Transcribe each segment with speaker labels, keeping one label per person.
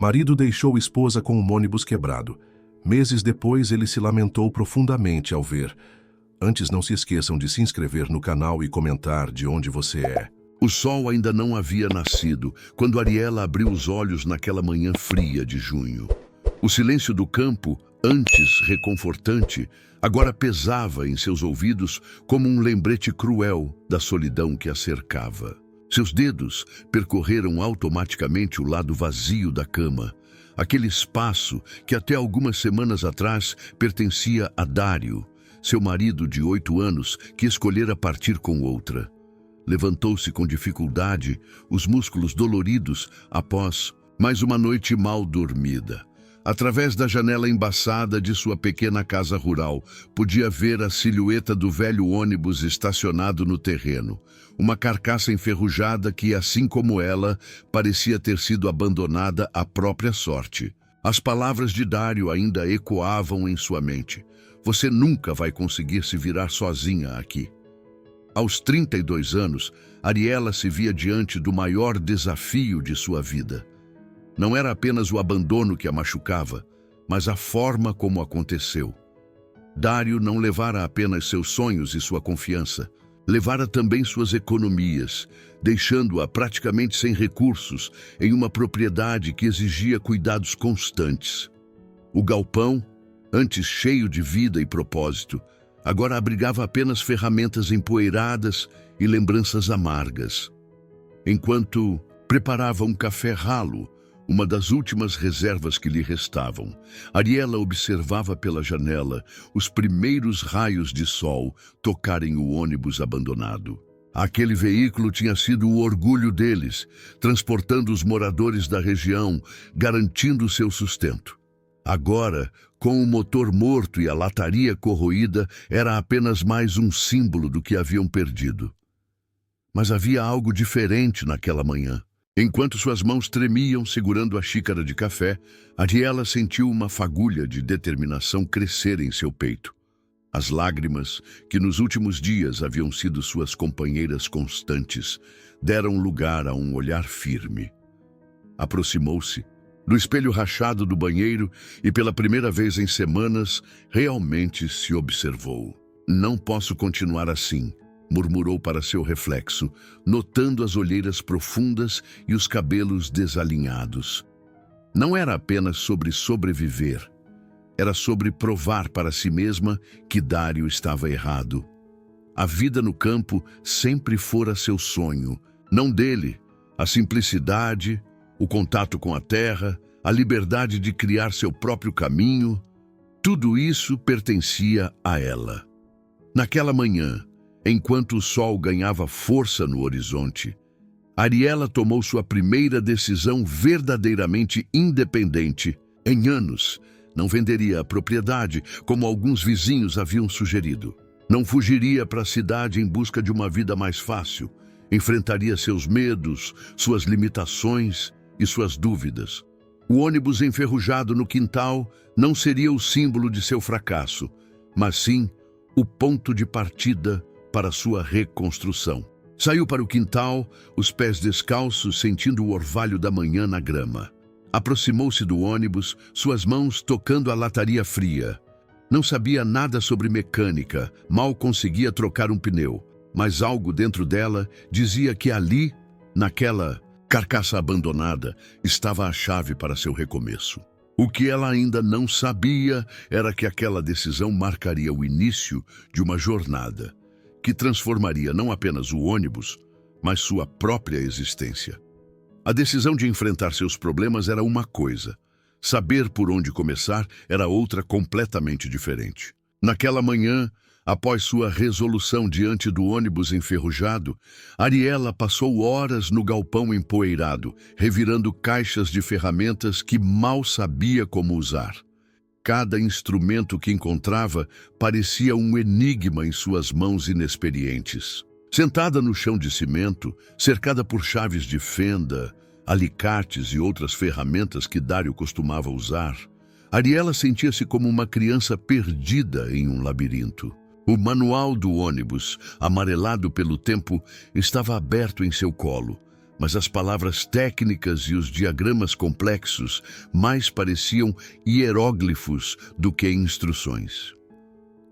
Speaker 1: Marido deixou esposa com um ônibus quebrado. Meses depois, ele se lamentou profundamente ao ver. Antes, não se esqueçam de se inscrever no canal e comentar de onde você é.
Speaker 2: O sol ainda não havia nascido quando Ariela abriu os olhos naquela manhã fria de junho. O silêncio do campo, antes reconfortante, agora pesava em seus ouvidos como um lembrete cruel da solidão que a cercava. Seus dedos percorreram automaticamente o lado vazio da cama, aquele espaço que até algumas semanas atrás pertencia a Dário, seu marido de 8 anos que escolhera partir com outra. Levantou-se com dificuldade, os músculos doloridos após mais uma noite mal dormida. Através da janela embaçada de sua pequena casa rural, podia ver a silhueta do velho ônibus estacionado no terreno. Uma carcaça enferrujada que, assim como ela, parecia ter sido abandonada à própria sorte. As palavras de Dário ainda ecoavam em sua mente. Você nunca vai conseguir se virar sozinha aqui. Aos 32 anos, Ariela se via diante do maior desafio de sua vida. Não era apenas o abandono que a machucava, mas a forma como aconteceu. Dário não levara apenas seus sonhos e sua confiança, levara também suas economias, deixando-a praticamente sem recursos em uma propriedade que exigia cuidados constantes. O galpão, antes cheio de vida e propósito, agora abrigava apenas ferramentas empoeiradas e lembranças amargas. Enquanto preparava um café ralo, uma das últimas reservas que lhe restavam, Ariela observava pela janela os primeiros raios de sol tocarem o ônibus abandonado. Aquele veículo tinha sido o orgulho deles, transportando os moradores da região, garantindo seu sustento. Agora, com o motor morto e a lataria corroída, era apenas mais um símbolo do que haviam perdido. Mas havia algo diferente naquela manhã. Enquanto suas mãos tremiam segurando a xícara de café, Ariela sentiu uma fagulha de determinação crescer em seu peito. As lágrimas, que nos últimos dias haviam sido suas companheiras constantes, deram lugar a um olhar firme. Aproximou-se do espelho rachado do banheiro e, pela primeira vez em semanas, realmente se observou. Não posso continuar assim, murmurou para seu reflexo, notando as olheiras profundas e os cabelos desalinhados. Não era apenas sobre sobreviver, era sobre provar para si mesma que Dário estava errado. A vida no campo sempre fora seu sonho, não dele. A simplicidade, o contato com a terra, a liberdade de criar seu próprio caminho, tudo isso pertencia a ela. Naquela manhã, enquanto o sol ganhava força no horizonte, Ariela tomou sua primeira decisão verdadeiramente independente. Em anos, não venderia a propriedade como alguns vizinhos haviam sugerido. Não fugiria para a cidade em busca de uma vida mais fácil. Enfrentaria seus medos, suas limitações e suas dúvidas. O ônibus enferrujado no quintal não seria o símbolo de seu fracasso, mas sim o ponto de partida para sua reconstrução. Saiu para o quintal, os pés descalços, sentindo o orvalho da manhã na grama. Aproximou-se do ônibus, suas mãos tocando a lataria fria. Não sabia nada sobre mecânica, mal conseguia trocar um pneu, mas algo dentro dela dizia que ali, naquela carcaça abandonada, estava a chave para seu recomeço. O que ela ainda não sabia era que aquela decisão marcaria o início de uma jornada que transformaria não apenas o ônibus, mas sua própria existência. A decisão de enfrentar seus problemas era uma coisa. Saber por onde começar era outra completamente diferente. Naquela manhã, após sua resolução diante do ônibus enferrujado, Ariela passou horas no galpão empoeirado, revirando caixas de ferramentas que mal sabia como usar. Cada instrumento que encontrava parecia um enigma em suas mãos inexperientes. Sentada no chão de cimento, cercada por chaves de fenda, alicates e outras ferramentas que Dário costumava usar, Ariela sentia-se como uma criança perdida em um labirinto. O manual do ônibus, amarelado pelo tempo, estava aberto em seu colo, mas as palavras técnicas e os diagramas complexos mais pareciam hieróglifos do que instruções.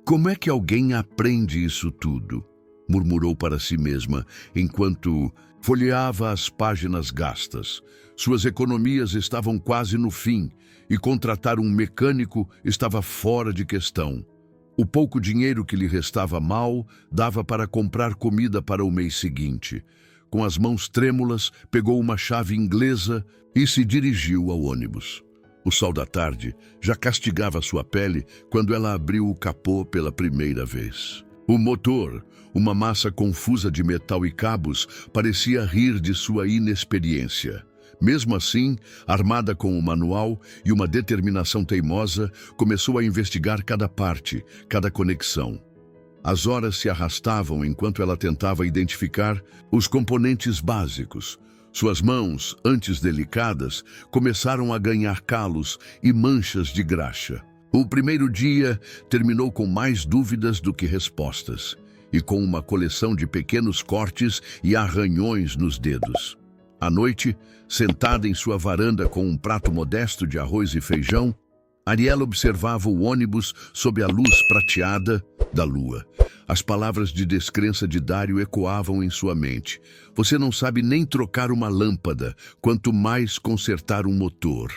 Speaker 2: Como é que alguém aprende isso tudo? Murmurou para si mesma, enquanto folheava as páginas gastas. Suas economias estavam quase no fim, e contratar um mecânico estava fora de questão. O pouco dinheiro que lhe restava mal dava para comprar comida para o mês seguinte. Com as mãos trêmulas, pegou uma chave inglesa e se dirigiu ao ônibus. O sol da tarde já castigava sua pele quando ela abriu o capô pela primeira vez. O motor, uma massa confusa de metal e cabos, parecia rir de sua inexperiência. Mesmo assim, armada com o manual e uma determinação teimosa, começou a investigar cada parte, cada conexão. As horas se arrastavam enquanto ela tentava identificar os componentes básicos. Suas mãos, antes delicadas, começaram a ganhar calos e manchas de graxa. O primeiro dia terminou com mais dúvidas do que respostas, e com uma coleção de pequenos cortes e arranhões nos dedos. À noite, sentada em sua varanda com um prato modesto de arroz e feijão, Ariela observava o ônibus sob a luz prateada da lua. As palavras de descrença de Dário ecoavam em sua mente. Você não sabe nem trocar uma lâmpada, quanto mais consertar um motor.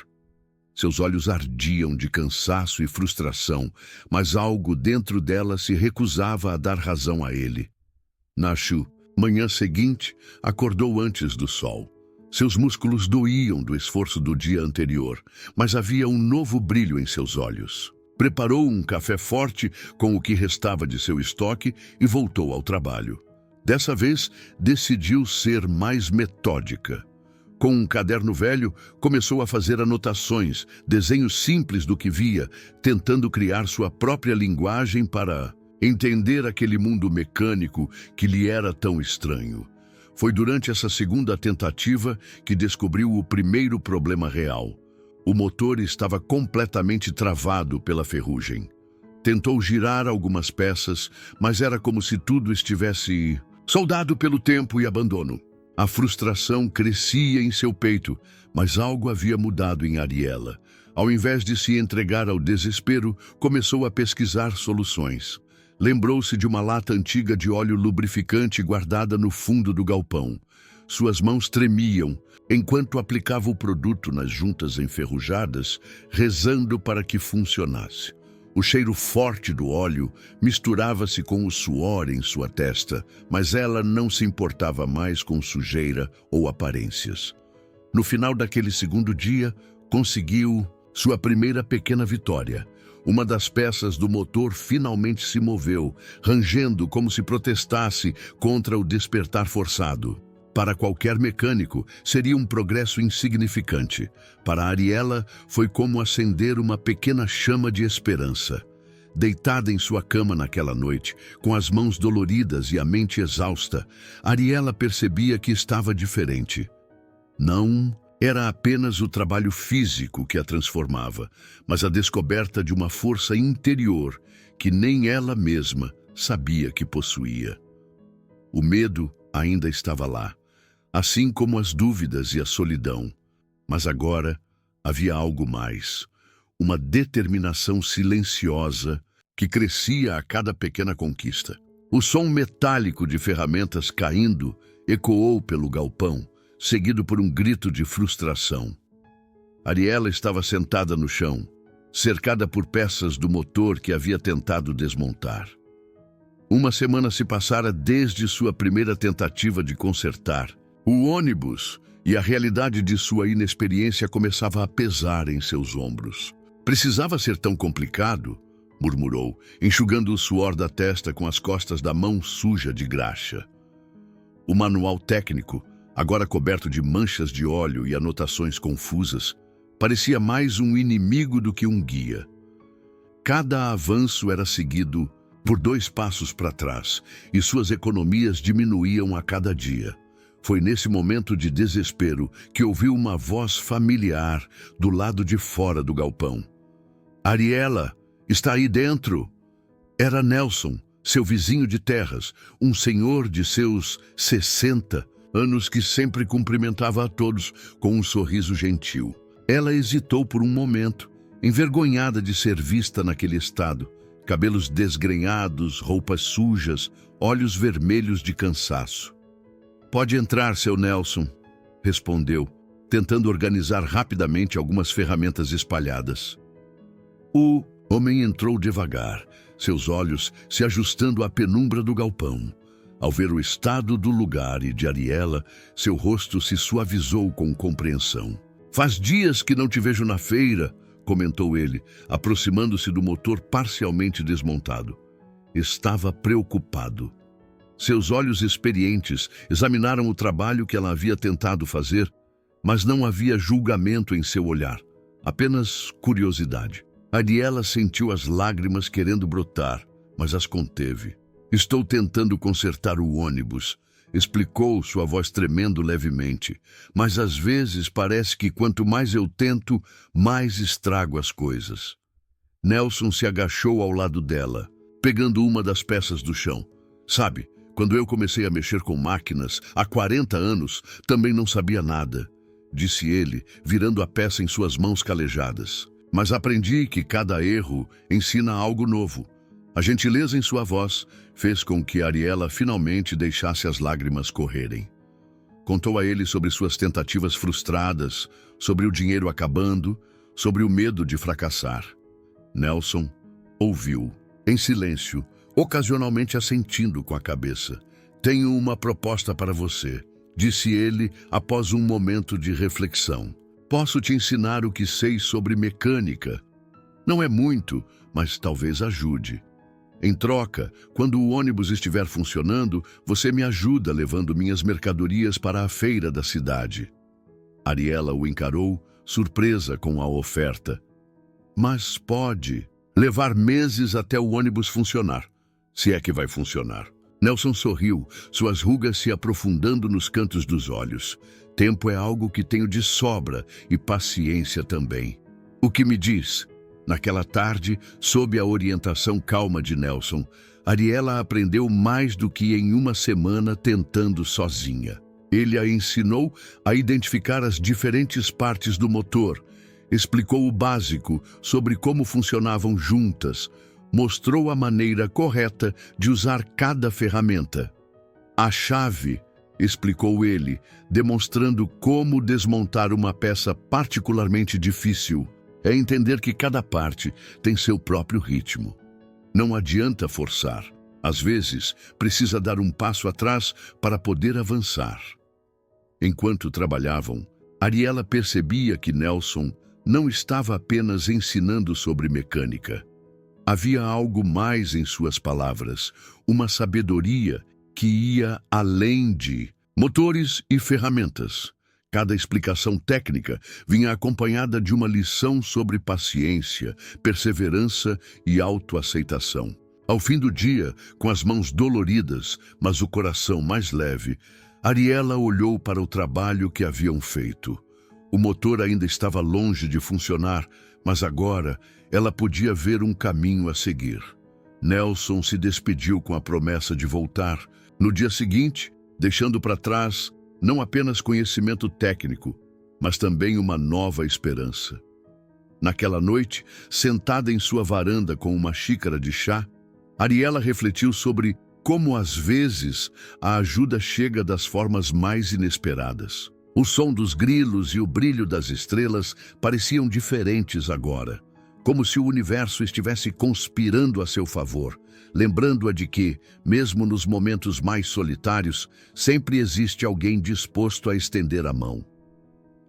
Speaker 2: Seus olhos ardiam de cansaço e frustração, mas algo dentro dela se recusava a dar razão a ele. Nashu, manhã seguinte, acordou antes do sol. Seus músculos doíam do esforço do dia anterior, mas havia um novo brilho em seus olhos. Preparou um café forte com o que restava de seu estoque e voltou ao trabalho. Dessa vez, decidiu ser mais metódica. Com um caderno velho, começou a fazer anotações, desenhos simples do que via, tentando criar sua própria linguagem para entender aquele mundo mecânico que lhe era tão estranho. Foi durante essa segunda tentativa que descobriu o primeiro problema real. O motor estava completamente travado pela ferrugem. Tentou girar algumas peças, mas era como se tudo estivesse soldado pelo tempo e abandono. A frustração crescia em seu peito, mas algo havia mudado em Ariela. Ao invés de se entregar ao desespero, começou a pesquisar soluções. Lembrou-se de uma lata antiga de óleo lubrificante guardada no fundo do galpão. Suas mãos tremiam enquanto aplicava o produto nas juntas enferrujadas, rezando para que funcionasse. O cheiro forte do óleo misturava-se com o suor em sua testa, mas ela não se importava mais com sujeira ou aparências. No final daquele segundo dia, conseguiu sua primeira pequena vitória. Uma das peças do motor finalmente se moveu, rangendo como se protestasse contra o despertar forçado. Para qualquer mecânico, seria um progresso insignificante. Para Ariela, foi como acender uma pequena chama de esperança. Deitada em sua cama naquela noite, com as mãos doloridas e a mente exausta, Ariela percebia que estava diferente. Não era apenas o trabalho físico que a transformava, mas a descoberta de uma força interior que nem ela mesma sabia que possuía. O medo ainda estava lá, assim como as dúvidas e a solidão. Mas agora havia algo mais, uma determinação silenciosa que crescia a cada pequena conquista. O som metálico de ferramentas caindo ecoou pelo galpão, seguido por um grito de frustração. Ariela estava sentada no chão, cercada por peças do motor que havia tentado desmontar. Uma semana se passara desde sua primeira tentativa de consertar. O ônibus e a realidade de sua inexperiência começava a pesar em seus ombros. Precisava ser tão complicado, murmurou, enxugando o suor da testa com as costas da mão suja de graxa. O manual técnico, agora coberto de manchas de óleo e anotações confusas, parecia mais um inimigo do que um guia. Cada avanço era seguido por 2 passos para trás, e suas economias diminuíam a cada dia. Foi nesse momento de desespero que ouviu uma voz familiar do lado de fora do galpão. Ariela, está aí dentro? Era Nelson, seu vizinho de terras, um senhor de seus 60, anos que sempre cumprimentava a todos com um sorriso gentil. Ela hesitou por um momento, envergonhada de ser vista naquele estado. Cabelos desgrenhados, roupas sujas, olhos vermelhos de cansaço. "Pode entrar, seu Nelson", respondeu, tentando organizar rapidamente algumas ferramentas espalhadas. O homem entrou devagar, seus olhos se ajustando à penumbra do galpão. Ao ver o estado do lugar e de Ariela, seu rosto se suavizou com compreensão. "Faz dias que não te vejo na feira", comentou ele, aproximando-se do motor parcialmente desmontado. Estava preocupado. Seus olhos experientes examinaram o trabalho que ela havia tentado fazer, mas não havia julgamento em seu olhar, apenas curiosidade. Ariela sentiu as lágrimas querendo brotar, mas as conteve. "Estou tentando consertar o ônibus", explicou, sua voz tremendo levemente. "Mas às vezes parece que quanto mais eu tento, mais estrago as coisas." Nelson se agachou ao lado dela, pegando uma das peças do chão. "Sabe, quando eu comecei a mexer com máquinas, há 40 anos, também não sabia nada", disse ele, virando a peça em suas mãos calejadas. "Mas aprendi que cada erro ensina algo novo." A gentileza em sua voz fez com que Ariela finalmente deixasse as lágrimas correrem. Contou a ele sobre suas tentativas frustradas, sobre o dinheiro acabando, sobre o medo de fracassar. Nelson ouviu, em silêncio, ocasionalmente assentindo com a cabeça. "Tenho uma proposta para você", disse ele após um momento de reflexão. "Posso te ensinar o que sei sobre mecânica. Não é muito, mas talvez ajude. Em troca, quando o ônibus estiver funcionando, você me ajuda levando minhas mercadorias para a feira da cidade." Ariela o encarou, surpresa com a oferta. "Mas pode levar meses até o ônibus funcionar, se é que vai funcionar." Nelson sorriu, suas rugas se aprofundando nos cantos dos olhos. "Tempo é algo que tenho de sobra e paciência também." "O que me diz?" Naquela tarde, sob a orientação calma de Nelson, Ariela aprendeu mais do que em uma semana tentando sozinha. Ele a ensinou a identificar as diferentes partes do motor, explicou o básico sobre como funcionavam juntas, mostrou a maneira correta de usar cada ferramenta. "A chave", explicou ele, demonstrando como desmontar uma peça particularmente difícil, "é entender que cada parte tem seu próprio ritmo. Não adianta forçar. Às vezes, precisa dar um passo atrás para poder avançar." Enquanto trabalhavam, Ariela percebia que Nelson não estava apenas ensinando sobre mecânica. Havia algo mais em suas palavras, uma sabedoria que ia além de motores e ferramentas. Cada explicação técnica vinha acompanhada de uma lição sobre paciência, perseverança e autoaceitação. Ao fim do dia, com as mãos doloridas, mas o coração mais leve, Ariela olhou para o trabalho que haviam feito. O motor ainda estava longe de funcionar, mas agora ela podia ver um caminho a seguir. Nelson se despediu com a promessa de voltar no dia seguinte, deixando para trás não apenas conhecimento técnico, mas também uma nova esperança. Naquela noite, sentada em sua varanda com uma xícara de chá, Ariela refletiu sobre como às vezes a ajuda chega das formas mais inesperadas. O som dos grilos e o brilho das estrelas pareciam diferentes agora, como se o universo estivesse conspirando a seu favor, lembrando-a de que, mesmo nos momentos mais solitários, sempre existe alguém disposto a estender a mão.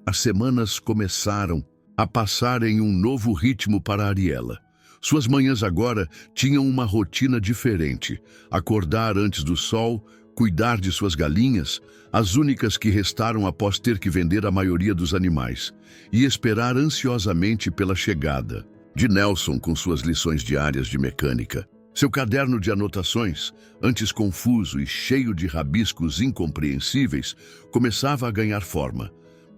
Speaker 2: As semanas começaram a passar em um novo ritmo para Ariela. Suas manhãs agora tinham uma rotina diferente. Acordar antes do sol, cuidar de suas galinhas, as únicas que restaram após ter que vender a maioria dos animais, e esperar ansiosamente pela chegada de Nelson com suas lições diárias de mecânica. Seu caderno de anotações, antes confuso e cheio de rabiscos incompreensíveis, começava a ganhar forma.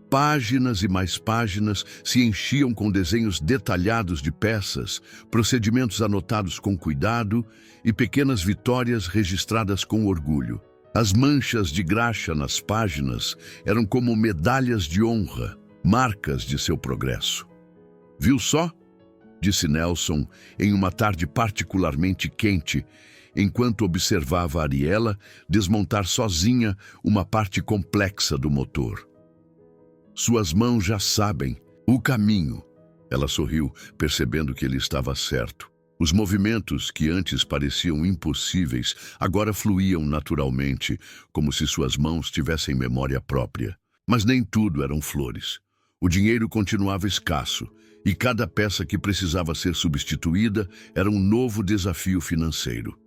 Speaker 2: Páginas e mais páginas se enchiam com desenhos detalhados de peças, procedimentos anotados com cuidado e pequenas vitórias registradas com orgulho. As manchas de graxa nas páginas eram como medalhas de honra, marcas de seu progresso. Viu só? Disse Nelson em uma tarde particularmente quente, enquanto observava Ariela desmontar sozinha uma parte complexa do motor. Suas mãos já sabem o caminho. Ela sorriu, percebendo que ele estava certo. Os movimentos que antes pareciam impossíveis agora fluíam naturalmente, como se suas mãos tivessem memória própria. Mas nem tudo eram flores. O dinheiro continuava escasso, e cada peça que precisava ser substituída era um novo desafio financeiro.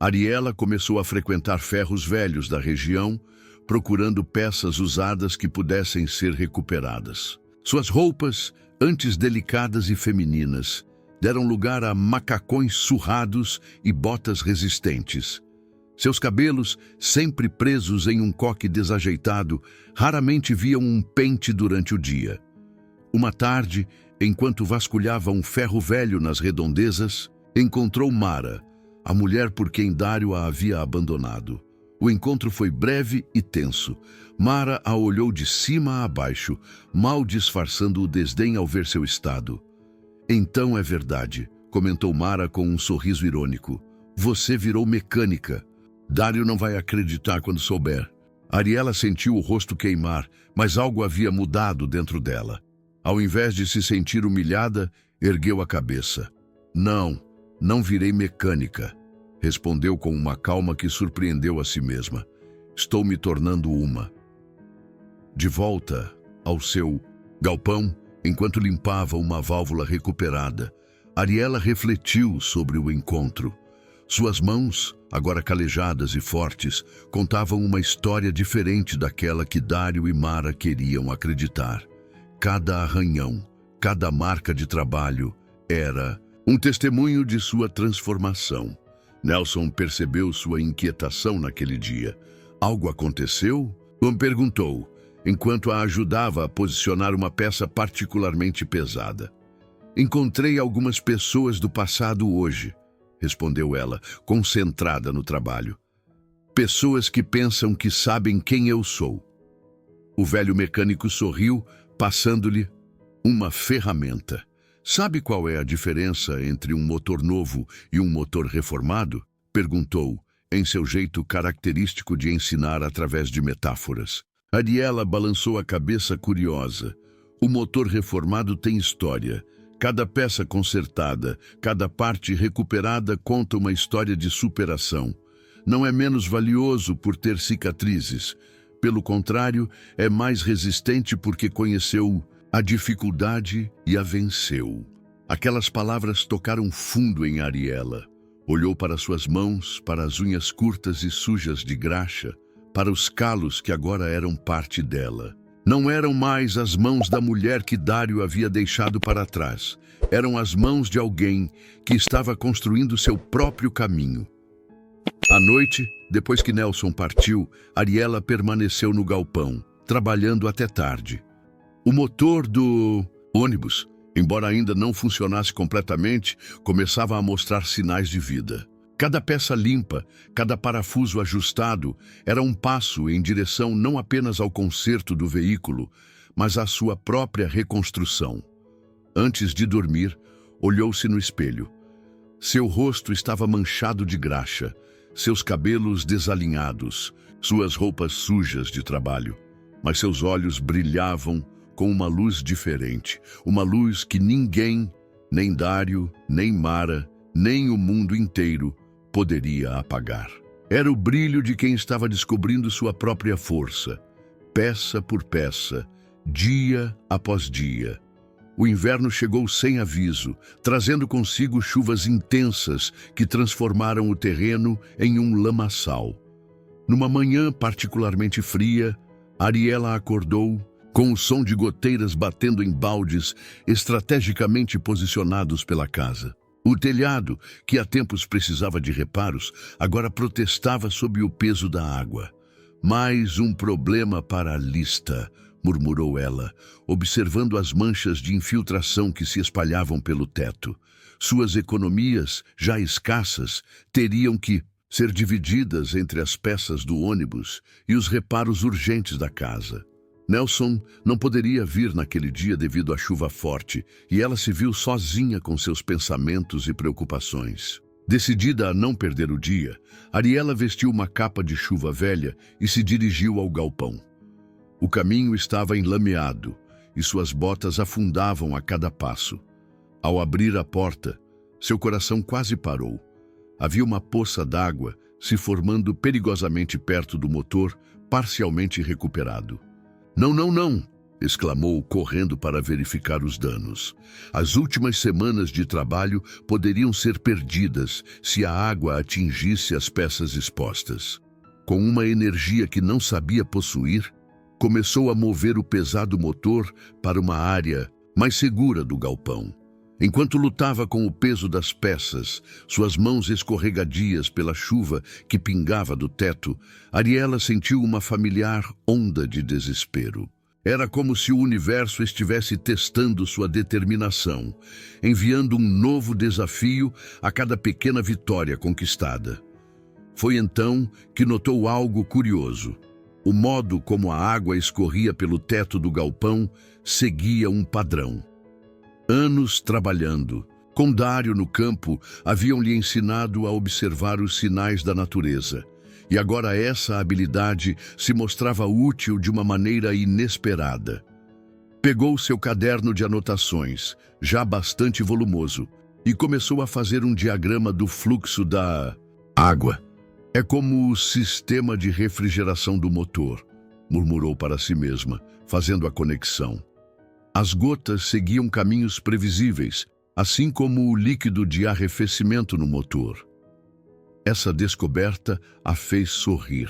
Speaker 2: Ariela começou a frequentar ferros velhos da região, procurando peças usadas que pudessem ser recuperadas. Suas roupas, antes delicadas e femininas, deram lugar a macacões surrados e botas resistentes. Seus cabelos, sempre presos em um coque desajeitado, raramente viam um pente durante o dia. Uma tarde, enquanto vasculhava um ferro velho nas redondezas, encontrou Mara, a mulher por quem Dário a havia abandonado. O encontro foi breve e tenso. Mara a olhou de cima a baixo, mal disfarçando o desdém ao ver seu estado. Então é verdade, comentou Mara com um sorriso irônico. Você virou mecânica. Dário não vai acreditar quando souber. Ariela sentiu o rosto queimar, mas algo havia mudado dentro dela. Ao invés de se sentir humilhada, ergueu a cabeça. Não virei mecânica, respondeu com uma calma que surpreendeu a si mesma. Estou me tornando uma. De volta ao seu galpão, enquanto limpava uma válvula recuperada, Ariela refletiu sobre o encontro. Suas mãos, agora calejadas e fortes, contavam uma história diferente daquela que Dário e Mara queriam acreditar. Cada arranhão, cada marca de trabalho era um testemunho de sua transformação. Nelson percebeu sua inquietação naquele dia. Algo aconteceu? Tom perguntou, enquanto a ajudava a posicionar uma peça particularmente pesada. Encontrei algumas pessoas do passado hoje, respondeu ela, concentrada no trabalho. Pessoas que pensam que sabem quem eu sou. O velho mecânico sorriu, passando-lhe uma ferramenta. Sabe qual é a diferença entre um motor novo e um motor reformado? Perguntou, em seu jeito característico de ensinar através de metáforas. Ariela balançou a cabeça curiosa. O motor reformado tem história. Cada peça consertada, cada parte recuperada conta uma história de superação. Não é menos valioso por ter cicatrizes. Pelo contrário, é mais resistente porque conheceu a dificuldade e a venceu. Aquelas palavras tocaram fundo em Ariela. Olhou para suas mãos, para as unhas curtas e sujas de graxa, para os calos que agora eram parte dela. Não eram mais as mãos da mulher que Dário havia deixado para trás. Eram as mãos de alguém que estava construindo seu próprio caminho. À noite, depois que Nelson partiu, Ariela permaneceu no galpão, trabalhando até tarde. O motor do ônibus, embora ainda não funcionasse completamente, começava a mostrar sinais de vida. Cada peça limpa, cada parafuso ajustado, era um passo em direção não apenas ao conserto do veículo, mas à sua própria reconstrução. Antes de dormir, olhou-se no espelho. Seu rosto estava manchado de graxa, seus cabelos desalinhados, suas roupas sujas de trabalho, mas seus olhos brilhavam com uma luz diferente, uma luz que ninguém, nem Dário, nem Mara, nem o mundo inteiro, poderia apagar. Era o brilho de quem estava descobrindo sua própria força, peça por peça, dia após dia. O inverno chegou sem aviso, trazendo consigo chuvas intensas que transformaram o terreno em um lamaçal. Numa manhã particularmente fria, Ariela acordou com o som de goteiras batendo em baldes estrategicamente posicionados pela casa. O telhado, que há tempos precisava de reparos, agora protestava sob o peso da água. Mais um problema para a lista, murmurou ela, observando as manchas de infiltração que se espalhavam pelo teto. Suas economias, já escassas, teriam que ser divididas entre as peças do ônibus e os reparos urgentes da casa. Nelson não poderia vir naquele dia devido à chuva forte e ela se viu sozinha com seus pensamentos e preocupações. Decidida a não perder o dia, Ariela vestiu uma capa de chuva velha e se dirigiu ao galpão. O caminho estava enlameado e suas botas afundavam a cada passo. Ao abrir a porta, seu coração quase parou. Havia uma poça d'água se formando perigosamente perto do motor, parcialmente recuperado. "Não, não, não!" exclamou, correndo para verificar os danos. As últimas semanas de trabalho poderiam ser perdidas se a água atingisse as peças expostas. Com uma energia que não sabia possuir, começou a mover o pesado motor para uma área mais segura do galpão. Enquanto lutava com o peso das peças, suas mãos escorregadias pela chuva que pingava do teto, Ariela sentiu uma familiar onda de desespero. Era como se o universo estivesse testando sua determinação, enviando um novo desafio a cada pequena vitória conquistada. Foi então que notou algo curioso. O modo como a água escorria pelo teto do galpão seguia um padrão. Anos trabalhando, com Dário no campo, haviam-lhe ensinado a observar os sinais da natureza. E agora essa habilidade se mostrava útil de uma maneira inesperada. Pegou seu caderno de anotações, já bastante volumoso, e começou a fazer um diagrama do fluxo da água. "É como o sistema de refrigeração do motor", murmurou para si mesma, fazendo a conexão. As gotas seguiam caminhos previsíveis, assim como o líquido de arrefecimento no motor. Essa descoberta a fez sorrir,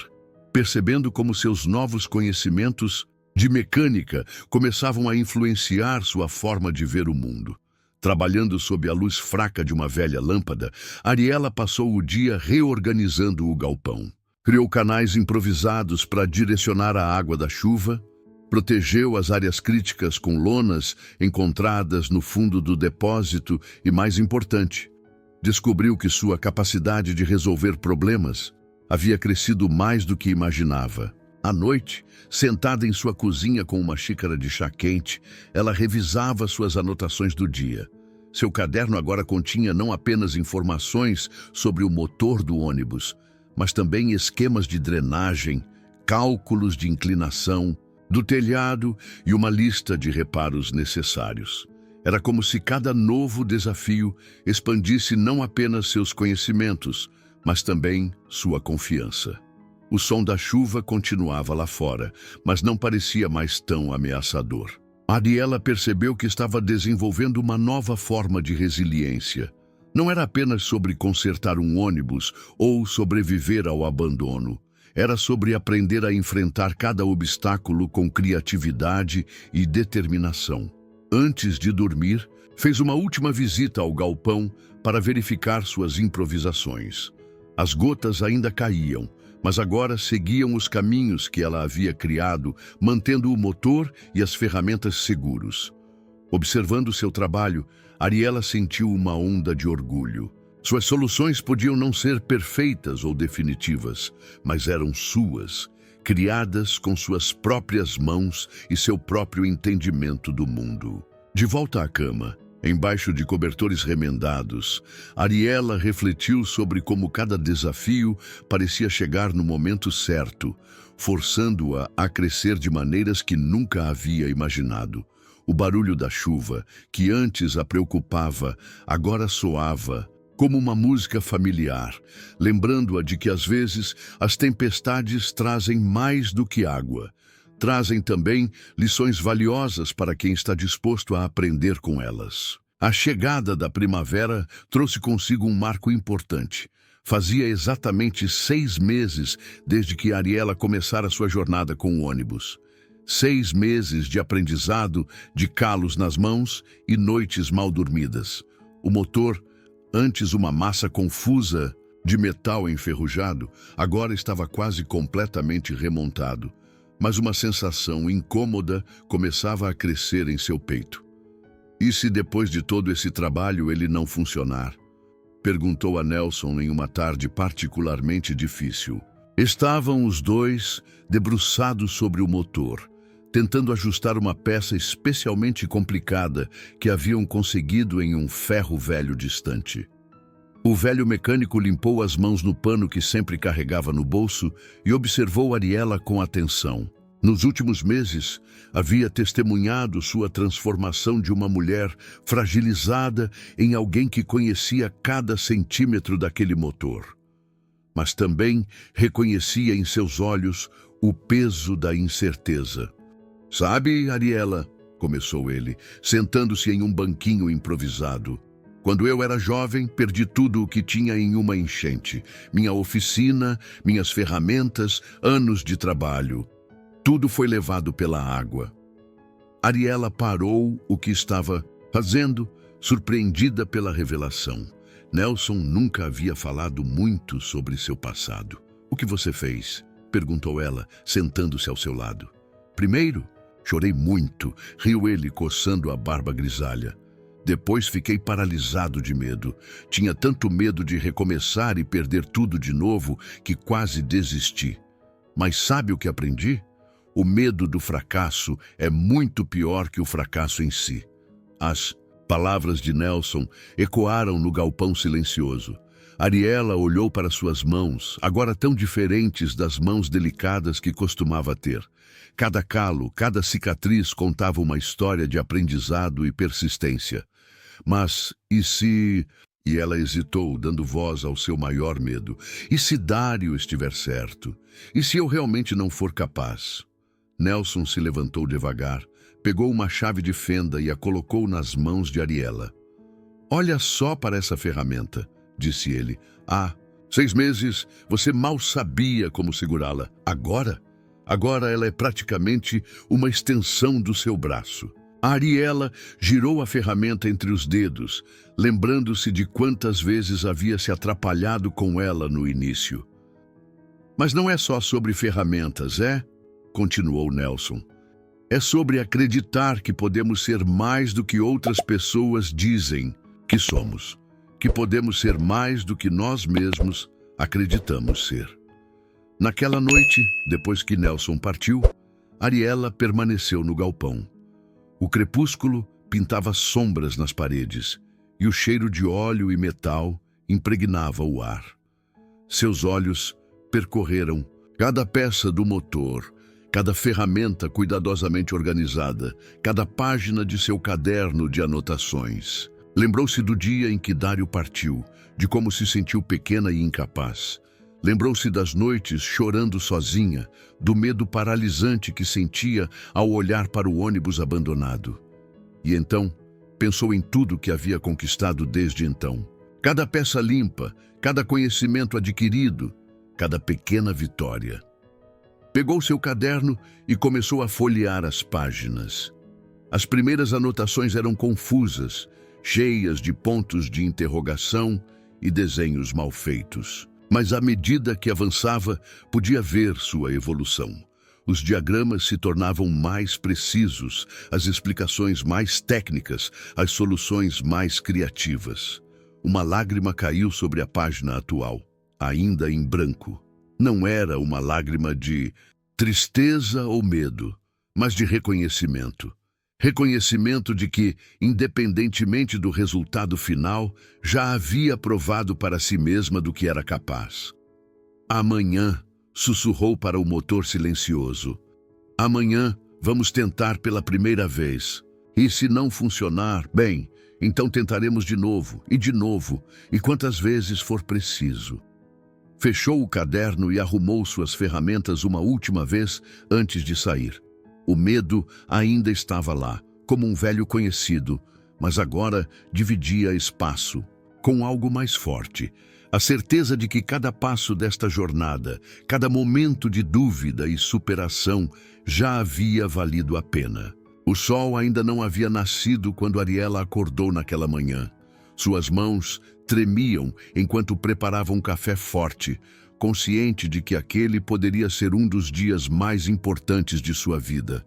Speaker 2: percebendo como seus novos conhecimentos de mecânica começavam a influenciar sua forma de ver o mundo. Trabalhando sob a luz fraca de uma velha lâmpada, Ariela passou o dia reorganizando o galpão. Criou canais improvisados para direcionar a água da chuva, protegeu as áreas críticas com lonas encontradas no fundo do depósito e, mais importante, descobriu que sua capacidade de resolver problemas havia crescido mais do que imaginava. À noite, sentada em sua cozinha com uma xícara de chá quente, ela revisava suas anotações do dia. Seu caderno agora continha não apenas informações sobre o motor do ônibus, mas também esquemas de drenagem, cálculos de inclinação do telhado e uma lista de reparos necessários. Era como se cada novo desafio expandisse não apenas seus conhecimentos, mas também sua confiança. O som da chuva continuava lá fora, mas não parecia mais tão ameaçador. Ariela percebeu que estava desenvolvendo uma nova forma de resiliência. Não era apenas sobre consertar um ônibus ou sobreviver ao abandono. Era sobre aprender a enfrentar cada obstáculo com criatividade e determinação. Antes de dormir, fez uma última visita ao galpão para verificar suas improvisações. As gotas ainda caíam, mas agora seguiam os caminhos que ela havia criado, mantendo o motor e as ferramentas seguros. Observando seu trabalho, Ariela sentiu uma onda de orgulho. Suas soluções podiam não ser perfeitas ou definitivas, mas eram suas, criadas com suas próprias mãos e seu próprio entendimento do mundo. De volta à cama, embaixo de cobertores remendados, Ariela refletiu sobre como cada desafio parecia chegar no momento certo, forçando-a a crescer de maneiras que nunca havia imaginado. O barulho da chuva, que antes a preocupava, agora soava como uma música familiar, lembrando-a de que às vezes as tempestades trazem mais do que água. Trazem também lições valiosas para quem está disposto a aprender com elas. A chegada da primavera trouxe consigo um marco importante. Fazia exatamente 6 meses desde que Ariela começara sua jornada com o ônibus. 6 meses de aprendizado, de calos nas mãos e noites mal dormidas. O motor, antes uma massa confusa de metal enferrujado, agora estava quase completamente remontado. Mas uma sensação incômoda começava a crescer em seu peito. E se depois de todo esse trabalho ele não funcionar? Perguntou a Nelson em uma tarde particularmente difícil. Estavam os dois debruçados sobre o motor, tentando ajustar uma peça especialmente complicada que haviam conseguido em um ferro velho distante. O velho mecânico limpou as mãos no pano que sempre carregava no bolso e observou Ariela com atenção. Nos últimos meses, havia testemunhado sua transformação de uma mulher fragilizada em alguém que conhecia cada centímetro daquele motor. Mas também reconhecia em seus olhos o peso da incerteza. Sabe, Ariela, começou ele, sentando-se em um banquinho improvisado. Quando eu era jovem, perdi tudo o que tinha em uma enchente. Minha oficina, minhas ferramentas, anos de trabalho. Tudo foi levado pela água. Ariela parou o que estava fazendo, surpreendida pela revelação. Nelson nunca havia falado muito sobre seu passado. O que você fez? Perguntou ela, sentando-se ao seu lado. Primeiro, chorei muito, riu ele, coçando a barba grisalha. Depois fiquei paralisado de medo. Tinha tanto medo de recomeçar e perder tudo de novo que quase desisti. Mas sabe o que aprendi? O medo do fracasso é muito pior que o fracasso em si. As palavras de Nelson ecoaram no galpão silencioso. Ariela olhou para suas mãos, agora tão diferentes das mãos delicadas que costumava ter. Cada calo, cada cicatriz contava uma história de aprendizado e persistência. Mas, e se... E ela hesitou, dando voz ao seu maior medo. E se Dário estiver certo? E se eu realmente não for capaz? Nelson se levantou devagar, pegou uma chave de fenda e a colocou nas mãos de Ariela. Olha só para essa ferramenta, disse ele. Há 6 meses você mal sabia como segurá-la. Agora ela é praticamente uma extensão do seu braço. A Ariela girou a ferramenta entre os dedos, lembrando-se de quantas vezes havia se atrapalhado com ela no início. Mas não é só sobre ferramentas, é? Continuou Nelson. É sobre acreditar que podemos ser mais do que outras pessoas dizem que somos, que podemos ser mais do que nós mesmos acreditamos ser. Naquela noite, depois que Nelson partiu, Ariela permaneceu no galpão. O crepúsculo pintava sombras nas paredes e o cheiro de óleo e metal impregnava o ar. Seus olhos percorreram cada peça do motor, cada ferramenta cuidadosamente organizada, cada página de seu caderno de anotações. Lembrou-se do dia em que Dário partiu, de como se sentiu pequena e incapaz. Lembrou-se das noites chorando sozinha, do medo paralisante que sentia ao olhar para o ônibus abandonado. E então, pensou em tudo que havia conquistado desde então. Cada peça limpa, cada conhecimento adquirido, cada pequena vitória. Pegou seu caderno e começou a folhear as páginas. As primeiras anotações eram confusas, cheias de pontos de interrogação e desenhos mal feitos. Mas à medida que avançava, podia ver sua evolução. Os diagramas se tornavam mais precisos, as explicações mais técnicas, as soluções mais criativas. Uma lágrima caiu sobre a página atual, ainda em branco. Não era uma lágrima de tristeza ou medo, mas de reconhecimento. Reconhecimento de que, independentemente do resultado final, já havia provado para si mesma do que era capaz. Amanhã, sussurrou para o motor silencioso. Amanhã, vamos tentar pela primeira vez. E se não funcionar, bem, então tentaremos de novo, e quantas vezes for preciso. Fechou o caderno e arrumou suas ferramentas uma última vez antes de sair. O medo ainda estava lá, como um velho conhecido, mas agora dividia espaço com algo mais forte. A certeza de que cada passo desta jornada, cada momento de dúvida e superação já havia valido a pena. O sol ainda não havia nascido quando Ariela acordou naquela manhã. Suas mãos tremiam enquanto preparava um café forte, consciente de que aquele poderia ser um dos dias mais importantes de sua vida.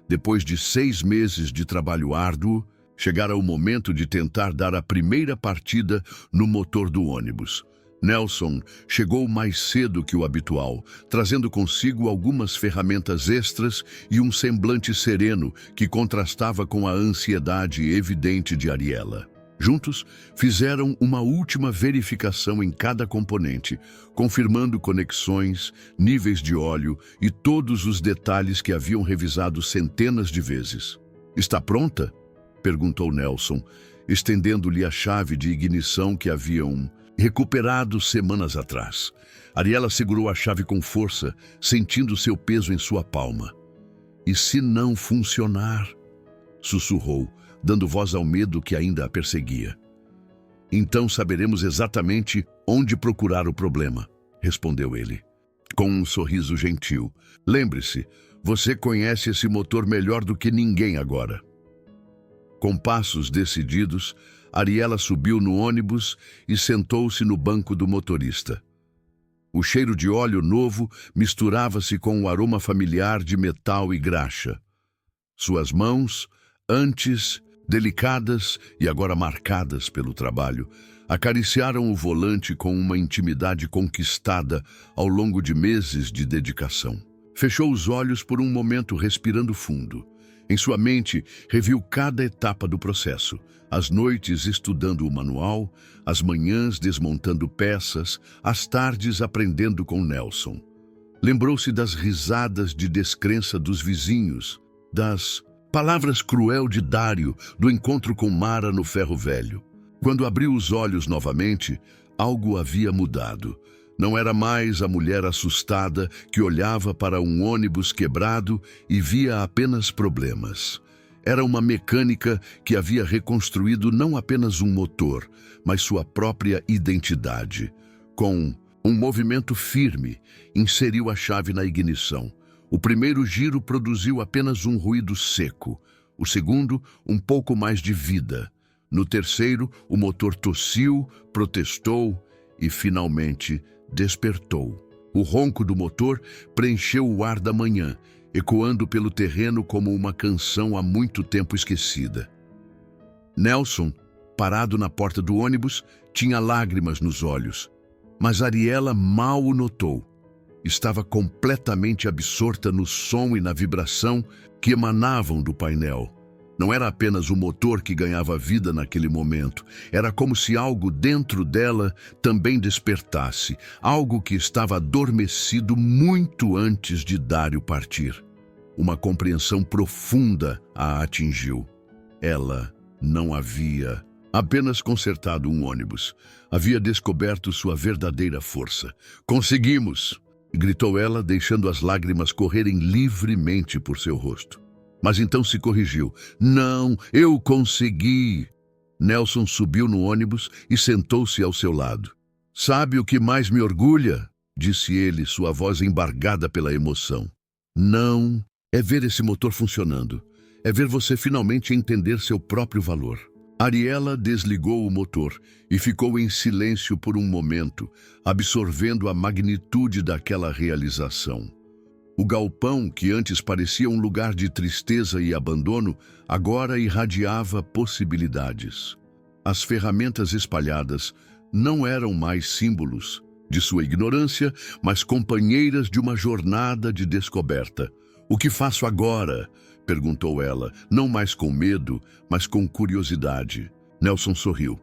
Speaker 2: Depois de 6 meses de trabalho árduo, Chegara o momento de tentar dar a primeira partida no motor do ônibus. Nelson chegou mais cedo que o habitual, trazendo consigo algumas ferramentas extras e um semblante sereno que contrastava com a ansiedade evidente de Ariela. Juntos, fizeram uma última verificação em cada componente, confirmando conexões, níveis de óleo e todos os detalhes que haviam revisado centenas de vezes. "Está pronta?" perguntou Nelson, estendendo-lhe a chave de ignição que haviam recuperado semanas atrás. Ariela segurou a chave com força, sentindo seu peso em sua palma. "E se não funcionar?" sussurrou, dando voz ao medo que ainda a perseguia. "Então saberemos exatamente onde procurar o problema", respondeu ele, com um sorriso gentil. "Lembre-se, você conhece esse motor melhor do que ninguém agora." Com passos decididos, Ariela subiu no ônibus e sentou-se no banco do motorista. O cheiro de óleo novo misturava-se com o aroma familiar de metal e graxa. Suas mãos, antes delicadas e agora marcadas pelo trabalho, acariciaram o volante com uma intimidade conquistada ao longo de meses de dedicação. Fechou os olhos por um momento, respirando fundo. Em sua mente, reviu cada etapa do processo. As noites estudando o manual, as manhãs desmontando peças, as tardes aprendendo com Nelson. Lembrou-se das risadas de descrença dos vizinhos, das palavras cruel de Dário, do encontro com Mara no ferro velho. Quando abriu os olhos novamente, algo havia mudado. Não era mais a mulher assustada que olhava para um ônibus quebrado e via apenas problemas. Era uma mecânica que havia reconstruído não apenas um motor, mas sua própria identidade. Com um movimento firme, inseriu a chave na ignição. O primeiro giro produziu apenas um ruído seco. O segundo, um pouco mais de vida. No terceiro, o motor tossiu, protestou e, finalmente, despertou. O ronco do motor preencheu o ar da manhã, ecoando pelo terreno como uma canção há muito tempo esquecida. Nelson, parado na porta do ônibus, tinha lágrimas nos olhos, mas Ariela mal o notou. Estava completamente absorta no som e na vibração que emanavam do painel. Não era apenas o motor que ganhava vida naquele momento. Era como se algo dentro dela também despertasse, algo que estava adormecido muito antes de Dário partir. Uma compreensão profunda a atingiu. Ela não havia apenas consertado um ônibus. Havia descoberto sua verdadeira força. "Conseguimos!" gritou ela, deixando as lágrimas correrem livremente por seu rosto. Mas então se corrigiu. "Não, eu consegui!" Nelson subiu no ônibus e sentou-se ao seu lado. "Sabe o que mais me orgulha?" disse ele, sua voz embargada pela emoção. "Não, é ver esse motor funcionando. É ver você finalmente entender seu próprio valor." Ariela desligou o motor e ficou em silêncio por um momento, absorvendo a magnitude daquela realização. O galpão, que antes parecia um lugar de tristeza e abandono, agora irradiava possibilidades. As ferramentas espalhadas não eram mais símbolos de sua ignorância, mas companheiras de uma jornada de descoberta. "O que faço agora?" perguntou ela, não mais com medo, mas com curiosidade. Nelson sorriu.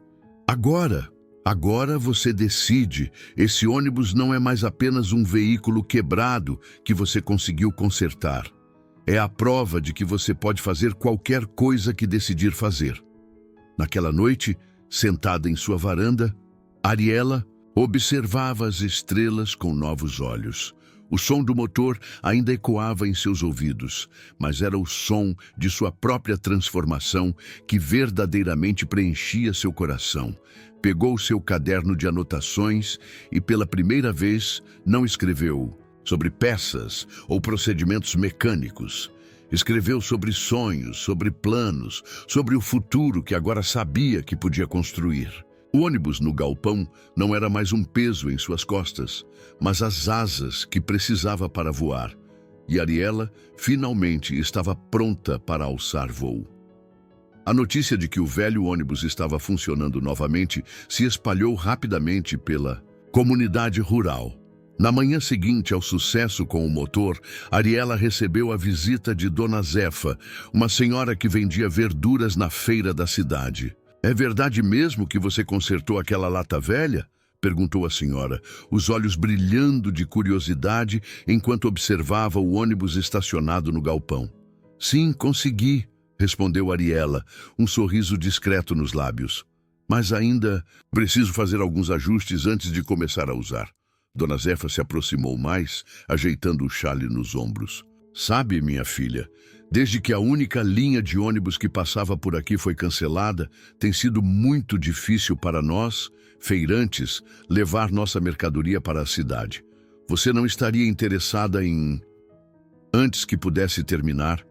Speaker 2: Agora você decide. Esse ônibus não é mais apenas um veículo quebrado que você conseguiu consertar. É a prova de que você pode fazer qualquer coisa que decidir fazer." Naquela noite, sentada em sua varanda, Ariela observava as estrelas com novos olhos. O som do motor ainda ecoava em seus ouvidos, mas era o som de sua própria transformação que verdadeiramente preenchia seu coração. Pegou seu caderno de anotações e, pela primeira vez, não escreveu sobre peças ou procedimentos mecânicos. Escreveu sobre sonhos, sobre planos, sobre o futuro que agora sabia que podia construir. O ônibus no galpão não era mais um peso em suas costas, mas as asas que precisava para voar. E Ariela finalmente estava pronta para alçar voo. A notícia de que o velho ônibus estava funcionando novamente se espalhou rapidamente pela comunidade rural. Na manhã seguinte ao sucesso com o motor, Ariela recebeu a visita de Dona Zefa, uma senhora que vendia verduras na feira da cidade. "É verdade mesmo que você consertou aquela lata velha?" perguntou a senhora, os olhos brilhando de curiosidade enquanto observava o ônibus estacionado no galpão. "Sim, consegui", respondeu Ariela, um sorriso discreto nos lábios. "Mas ainda preciso fazer alguns ajustes antes de começar a usar." Dona Zefa se aproximou mais, ajeitando o xale nos ombros. "Sabe, minha filha, desde que a única linha de ônibus que passava por aqui foi cancelada, tem sido muito difícil para nós, feirantes, levar nossa mercadoria para a cidade. Você não estaria interessada em..." Antes que pudesse terminar,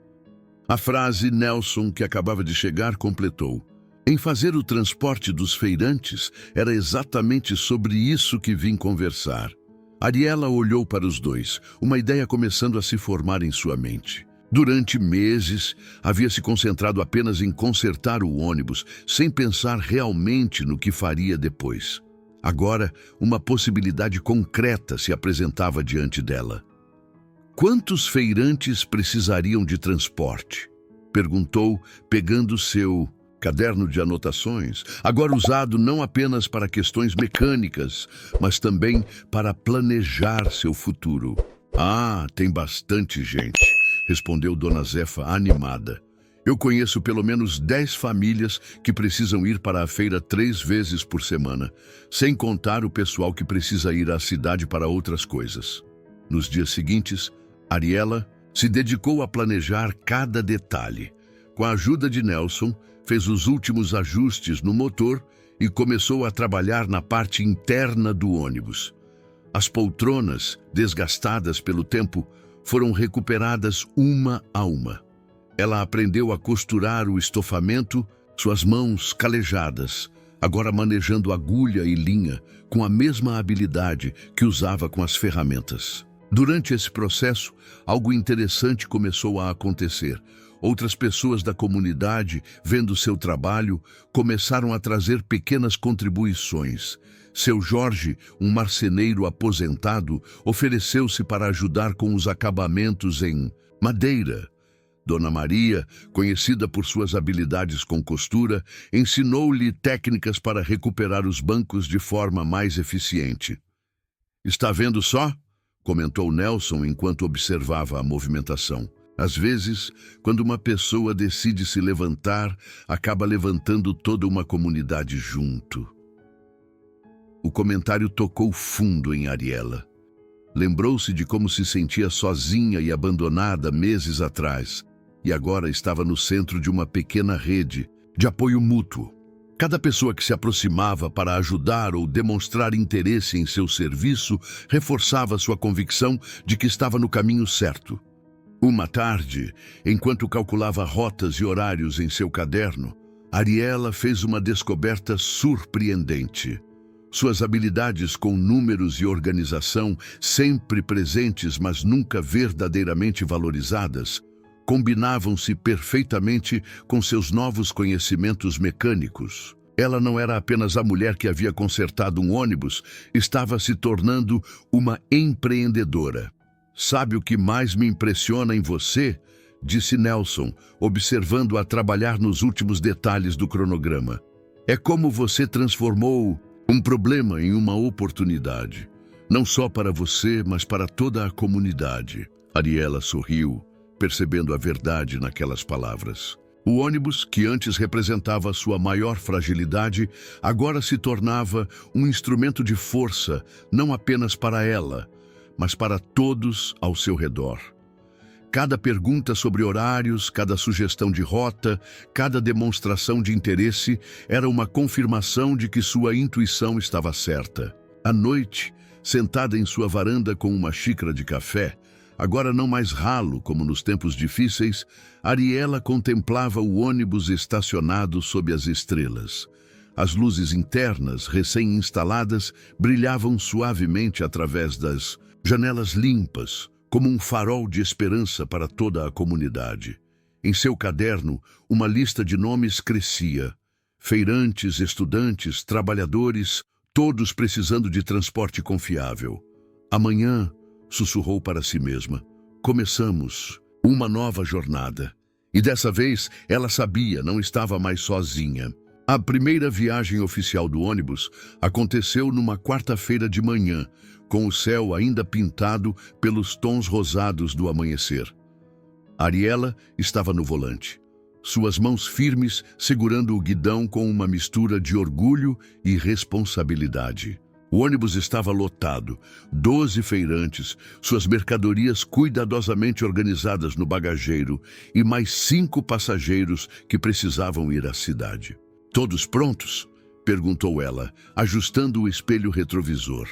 Speaker 2: a frase Nelson, que acabava de chegar, completou. "Em fazer o transporte dos feirantes, era exatamente sobre isso que vim conversar." Ariela olhou para os dois, uma ideia começando a se formar em sua mente. Durante meses, havia se concentrado apenas em consertar o ônibus, sem pensar realmente no que faria depois. Agora, uma possibilidade concreta se apresentava diante dela. "Quantos feirantes precisariam de transporte?" perguntou, pegando seu caderno de anotações, agora usado não apenas para questões mecânicas, mas também para planejar seu futuro. "Ah, tem bastante gente", respondeu Dona Zefa animada. "Eu conheço pelo menos 10 famílias que precisam ir para a feira 3 vezes por semana, sem contar o pessoal que precisa ir à cidade para outras coisas." Nos dias seguintes, Ariela se dedicou a planejar cada detalhe. Com a ajuda de Nelson, fez os últimos ajustes no motor e começou a trabalhar na parte interna do ônibus. As poltronas, desgastadas pelo tempo, foram recuperadas uma a uma. Ela aprendeu a costurar o estofamento, suas mãos calejadas, agora manejando agulha e linha com a mesma habilidade que usava com as ferramentas. Durante esse processo, algo interessante começou a acontecer. Outras pessoas da comunidade, vendo seu trabalho, começaram a trazer pequenas contribuições. Seu Jorge, um marceneiro aposentado, ofereceu-se para ajudar com os acabamentos em madeira. Dona Maria, conhecida por suas habilidades com costura, ensinou-lhe técnicas para recuperar os bancos de forma mais eficiente. "Está vendo só?" comentou Nelson enquanto observava a movimentação. "Às vezes, quando uma pessoa decide se levantar, acaba levantando toda uma comunidade junto." O comentário tocou fundo em Ariela. Lembrou-se de como se sentia sozinha e abandonada meses atrás, e agora estava no centro de uma pequena rede de apoio mútuo. Cada pessoa que se aproximava para ajudar ou demonstrar interesse em seu serviço reforçava sua convicção de que estava no caminho certo. Uma tarde, enquanto calculava rotas e horários em seu caderno, Ariela fez uma descoberta surpreendente. Suas habilidades com números e organização, sempre presentes mas nunca verdadeiramente valorizadas, combinavam-se perfeitamente com seus novos conhecimentos mecânicos. Ela não era apenas a mulher que havia consertado um ônibus, estava se tornando uma empreendedora. "Sabe o que mais me impressiona em você?" disse Nelson, observando-a trabalhar nos últimos detalhes do cronograma. "É como você transformou um problema em uma oportunidade. Não só para você, mas para toda a comunidade." Ariela sorriu, percebendo a verdade naquelas palavras. O ônibus, que antes representava sua maior fragilidade, agora se tornava um instrumento de força, não apenas para ela, mas para todos ao seu redor. Cada pergunta sobre horários, cada sugestão de rota, cada demonstração de interesse era uma confirmação de que sua intuição estava certa. À noite, sentada em sua varanda com uma xícara de café, agora não mais ralo como nos tempos difíceis, Ariela contemplava o ônibus estacionado sob as estrelas. As luzes internas, recém-instaladas, brilhavam suavemente através das janelas limpas, como um farol de esperança para toda a comunidade. Em seu caderno, uma lista de nomes crescia. Feirantes, estudantes, trabalhadores, todos precisando de transporte confiável. Amanhã, sussurrou para si mesma, começamos uma nova jornada. E dessa vez, ela sabia, não estava mais sozinha. A primeira viagem oficial do ônibus aconteceu numa quarta-feira de manhã, com o céu ainda pintado pelos tons rosados do amanhecer. Ariela estava no volante, suas mãos firmes segurando o guidão com uma mistura de orgulho e responsabilidade. O ônibus estava lotado, 12 feirantes, suas mercadorias cuidadosamente organizadas no bagageiro e mais 5 passageiros que precisavam ir à cidade. Todos prontos? Perguntou ela, ajustando o espelho retrovisor.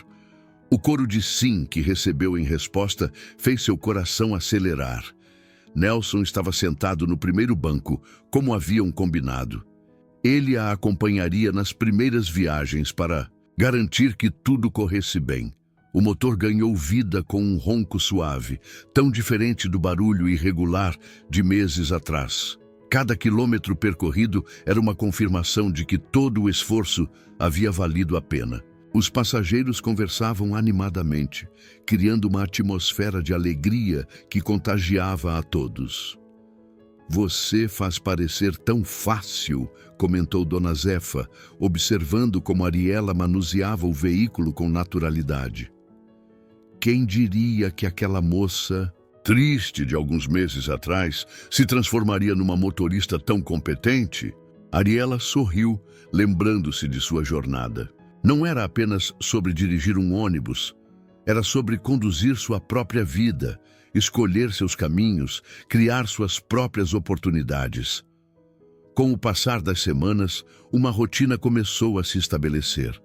Speaker 2: O coro de sim que recebeu em resposta fez seu coração acelerar. Nelson estava sentado no primeiro banco, como haviam combinado. Ele a acompanharia nas primeiras viagens para garantir que tudo corresse bem. O motor ganhou vida com um ronco suave, tão diferente do barulho irregular de meses atrás. Cada quilômetro percorrido era uma confirmação de que todo o esforço havia valido a pena. Os passageiros conversavam animadamente, criando uma atmosfera de alegria que contagiava a todos. Você faz parecer tão fácil, comentou Dona Zefa, observando como Ariela manuseava o veículo com naturalidade. Quem diria que aquela moça, triste de alguns meses atrás, se transformaria numa motorista tão competente? Ariela sorriu, lembrando-se de sua jornada. Não era apenas sobre dirigir um ônibus, era sobre conduzir sua própria vida, escolher seus caminhos, criar suas próprias oportunidades. Com o passar das semanas, uma rotina começou a se estabelecer.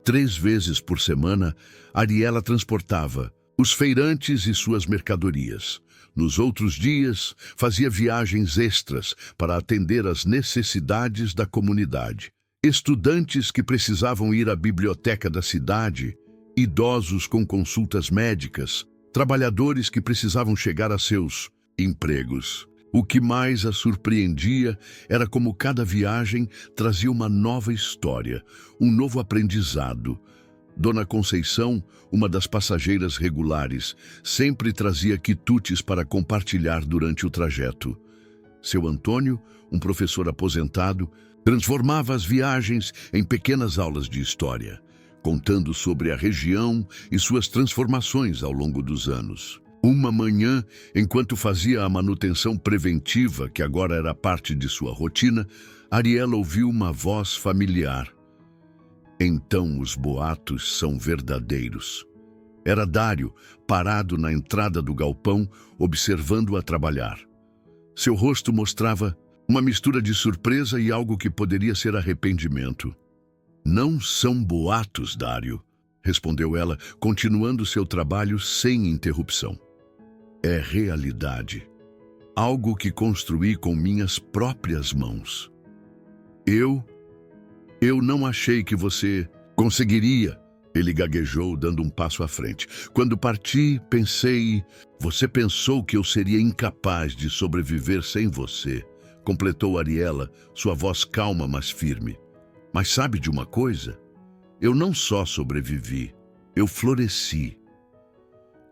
Speaker 2: 3 vezes por semana, Ariela transportava os feirantes e suas mercadorias. Nos outros dias, fazia viagens extras para atender às necessidades da comunidade. Estudantes que precisavam ir à biblioteca da cidade, idosos com consultas médicas, trabalhadores que precisavam chegar a seus empregos. O que mais a surpreendia era como cada viagem trazia uma nova história, um novo aprendizado. Dona Conceição, uma das passageiras regulares, sempre trazia quitutes para compartilhar durante o trajeto. Seu Antônio, um professor aposentado, transformava as viagens em pequenas aulas de história, contando sobre a região e suas transformações ao longo dos anos. Uma manhã, enquanto fazia a manutenção preventiva, que agora era parte de sua rotina, Ariela ouviu uma voz familiar. Então os boatos são verdadeiros. Era Dário, parado na entrada do galpão, observando-a trabalhar. Seu rosto mostrava uma mistura de surpresa e algo que poderia ser arrependimento. Não são boatos, Dário, respondeu ela, continuando seu trabalho sem interrupção. É realidade. Algo que construí com minhas próprias mãos. Eu não achei que você conseguiria, ele gaguejou, dando um passo à frente. Quando parti, pensei, você pensou que eu seria incapaz de sobreviver sem você, completou Ariela, sua voz calma, mas firme. Mas sabe de uma coisa? Eu não só sobrevivi, eu floresci.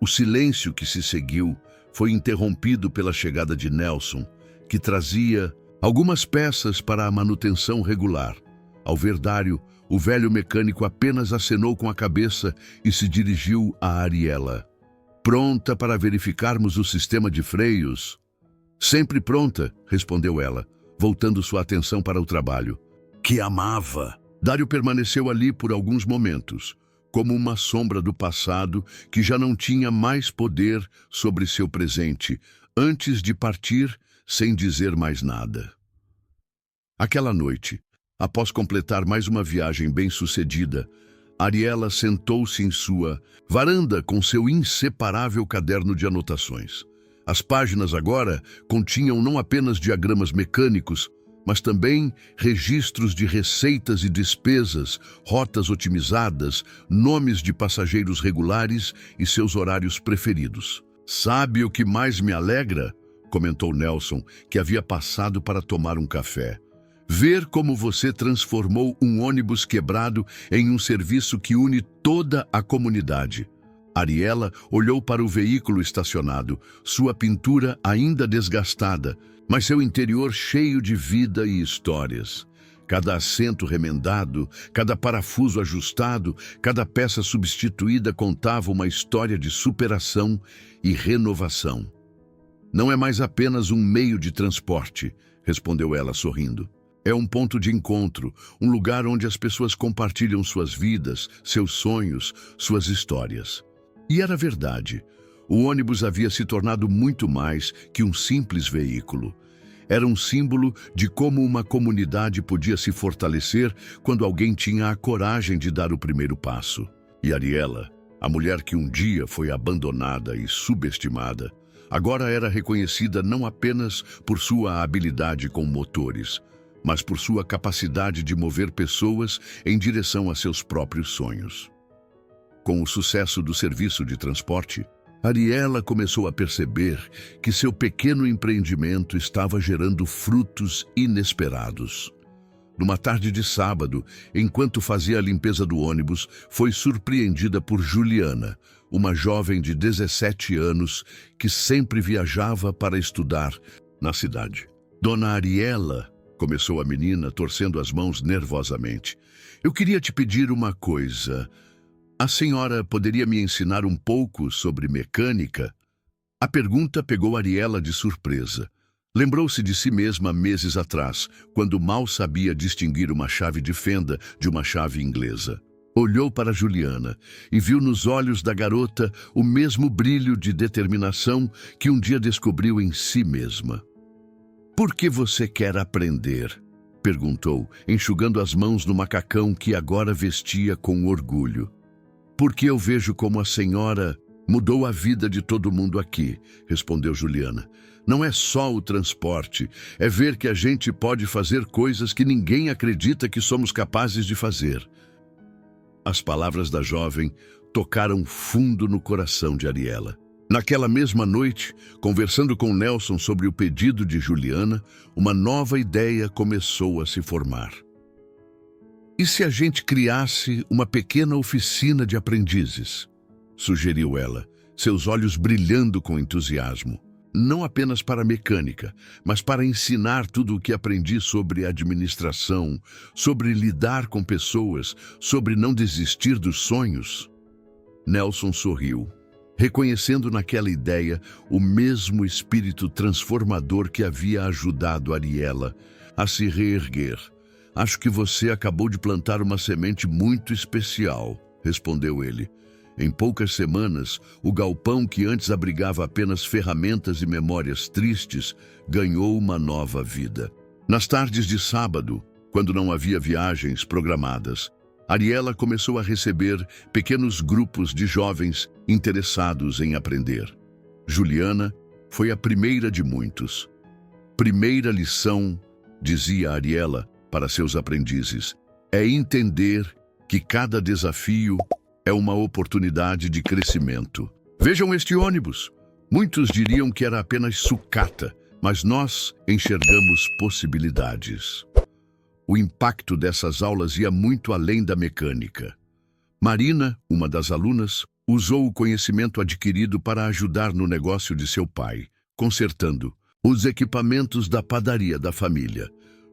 Speaker 2: O silêncio que se seguiu foi interrompido pela chegada de Nelson, que trazia algumas peças para a manutenção regular. Ao ver Dário, o velho mecânico apenas acenou com a cabeça e se dirigiu a Ariela. Pronta para verificarmos o sistema de freios? Sempre pronta, respondeu ela, voltando sua atenção para o trabalho. Que amava! Dário permaneceu ali por alguns momentos, como uma sombra do passado que já não tinha mais poder sobre seu presente, antes de partir sem dizer mais nada. Aquela noite, após completar mais uma viagem bem-sucedida, Ariela sentou-se em sua varanda com seu inseparável caderno de anotações. As páginas agora continham não apenas diagramas mecânicos, mas também registros de receitas e despesas, rotas otimizadas, nomes de passageiros regulares e seus horários preferidos. Sabe o que mais me alegra? comentou Nelson, que havia passado para tomar um café. Ver como você transformou um ônibus quebrado em um serviço que une toda a comunidade. Ariela olhou para o veículo estacionado, sua pintura ainda desgastada, mas seu interior cheio de vida e histórias. Cada assento remendado, cada parafuso ajustado, cada peça substituída contava uma história de superação e renovação. Não é mais apenas um meio de transporte, respondeu ela sorrindo. É um ponto de encontro, um lugar onde as pessoas compartilham suas vidas, seus sonhos, suas histórias. E era verdade. O ônibus havia se tornado muito mais que um simples veículo. Era um símbolo de como uma comunidade podia se fortalecer quando alguém tinha a coragem de dar o primeiro passo. E Ariela, a mulher que um dia foi abandonada e subestimada, agora era reconhecida não apenas por sua habilidade com motores, mas por sua capacidade de mover pessoas em direção a seus próprios sonhos. Com o sucesso do serviço de transporte, Ariela começou a perceber que seu pequeno empreendimento estava gerando frutos inesperados. Numa tarde de sábado, enquanto fazia a limpeza do ônibus, foi surpreendida por Juliana, uma jovem de 17 anos que sempre viajava para estudar na cidade. Dona Ariela, começou a menina, torcendo as mãos nervosamente. Eu queria te pedir uma coisa. A senhora poderia me ensinar um pouco sobre mecânica? A pergunta pegou Ariela de surpresa. Lembrou-se de si mesma meses atrás, quando mal sabia distinguir uma chave de fenda de uma chave inglesa. Olhou para Juliana e viu nos olhos da garota o mesmo brilho de determinação que um dia descobriu em si mesma. Por que você quer aprender? Perguntou, enxugando as mãos no macacão que agora vestia com orgulho. Porque eu vejo como a senhora mudou a vida de todo mundo aqui, respondeu Juliana. Não é só o transporte, é ver que a gente pode fazer coisas que ninguém acredita que somos capazes de fazer. As palavras da jovem tocaram fundo no coração de Ariela. Naquela mesma noite, conversando com Nelson sobre o pedido de Juliana, uma nova ideia começou a se formar. E se a gente criasse uma pequena oficina de aprendizes? Sugeriu ela, seus olhos brilhando com entusiasmo. Não apenas para mecânica, mas para ensinar tudo o que aprendi sobre administração, sobre lidar com pessoas, sobre não desistir dos sonhos. Nelson sorriu, reconhecendo naquela ideia o mesmo espírito transformador que havia ajudado Ariela a se reerguer. Acho que você acabou de plantar uma semente muito especial, respondeu ele. Em poucas semanas, o galpão que antes abrigava apenas ferramentas e memórias tristes ganhou uma nova vida. Nas tardes de sábado, quando não havia viagens programadas, Ariela começou a receber pequenos grupos de jovens interessados em aprender. Juliana foi a primeira de muitos. Primeira lição, dizia Ariela para seus aprendizes, é entender que cada desafio é uma oportunidade de crescimento. Vejam este ônibus. Muitos diriam que era apenas sucata, mas nós enxergamos possibilidades. O impacto dessas aulas ia muito além da mecânica. Marina, uma das alunas, usou o conhecimento adquirido para ajudar no negócio de seu pai, consertando os equipamentos da padaria da família.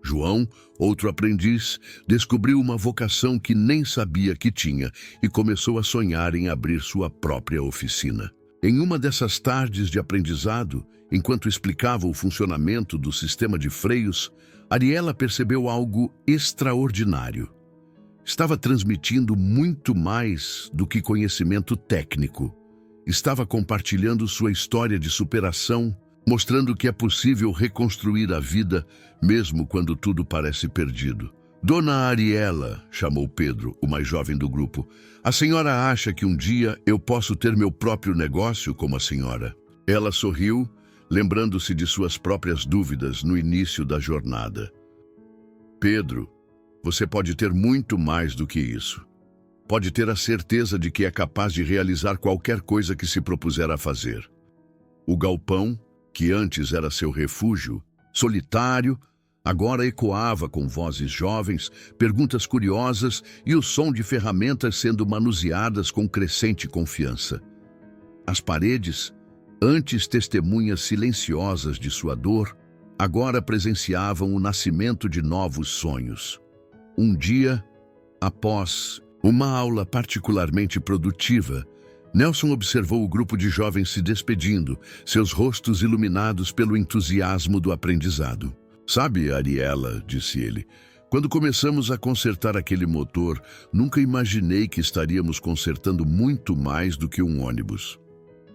Speaker 2: João, outro aprendiz, descobriu uma vocação que nem sabia que tinha e começou a sonhar em abrir sua própria oficina. Em uma dessas tardes de aprendizado, enquanto explicava o funcionamento do sistema de freios, Ariela percebeu algo extraordinário. Estava transmitindo muito mais do que conhecimento técnico. Estava compartilhando sua história de superação, mostrando que é possível reconstruir a vida mesmo quando tudo parece perdido. Dona Ariela, chamou Pedro, o mais jovem do grupo, a senhora acha que um dia eu posso ter meu próprio negócio como a senhora? Ela sorriu, lembrando-se de suas próprias dúvidas no início da jornada. Pedro, você pode ter muito mais do que isso. Pode ter a certeza de que é capaz de realizar qualquer coisa que se propuser a fazer. O galpão, que antes era seu refúgio, solitário, agora ecoava com vozes jovens, perguntas curiosas e o som de ferramentas sendo manuseadas com crescente confiança. As paredes, antes testemunhas silenciosas de sua dor, agora presenciavam o nascimento de novos sonhos. Um dia, após uma aula particularmente produtiva, Nelson observou o grupo de jovens se despedindo, seus rostos iluminados pelo entusiasmo do aprendizado. "Sabe, Ariela", disse ele, "quando começamos a consertar aquele motor, nunca imaginei que estaríamos consertando muito mais do que um ônibus."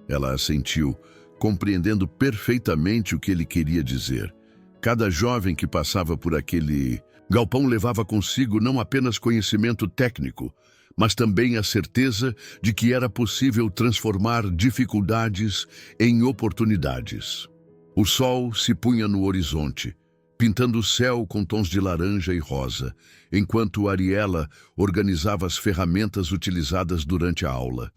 Speaker 2: Ela assentiu, compreendendo perfeitamente o que ele queria dizer. Cada jovem que passava por aquele galpão levava consigo não apenas conhecimento técnico, mas também a certeza de que era possível transformar dificuldades em oportunidades. O sol se punha no horizonte, pintando o céu com tons de laranja e rosa, enquanto Ariela organizava as ferramentas utilizadas durante a aula.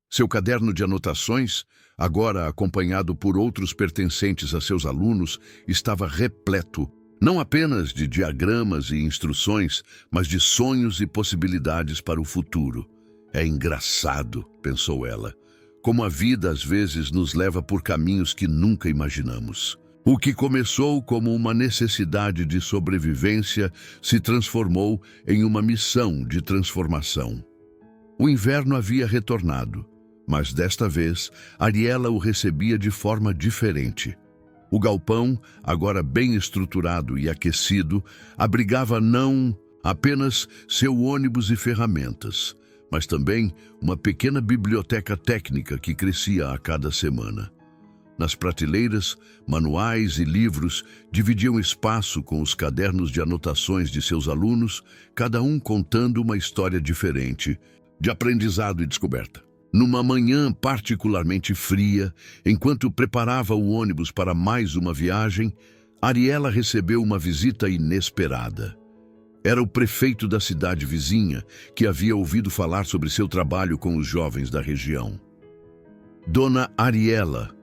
Speaker 2: Seu caderno de anotações, agora acompanhado por outros pertencentes a seus alunos, estava repleto, não apenas de diagramas e instruções, mas de sonhos e possibilidades para o futuro. "É engraçado", pensou ela, "como a vida às vezes nos leva por caminhos que nunca imaginamos." O que começou como uma necessidade de sobrevivência se transformou em uma missão de transformação. O inverno havia retornado, mas desta vez Ariela o recebia de forma diferente. O galpão, agora bem estruturado e aquecido, abrigava não apenas seu ônibus e ferramentas, mas também uma pequena biblioteca técnica que crescia a cada semana. Nas prateleiras, manuais e livros dividiam espaço com os cadernos de anotações de seus alunos, cada um contando uma história diferente, de aprendizado e descoberta. Numa manhã particularmente fria, enquanto preparava o ônibus para mais uma viagem, Ariela recebeu uma visita inesperada. Era o prefeito da cidade vizinha, que havia ouvido falar sobre seu trabalho com os jovens da região. "Dona Ariela",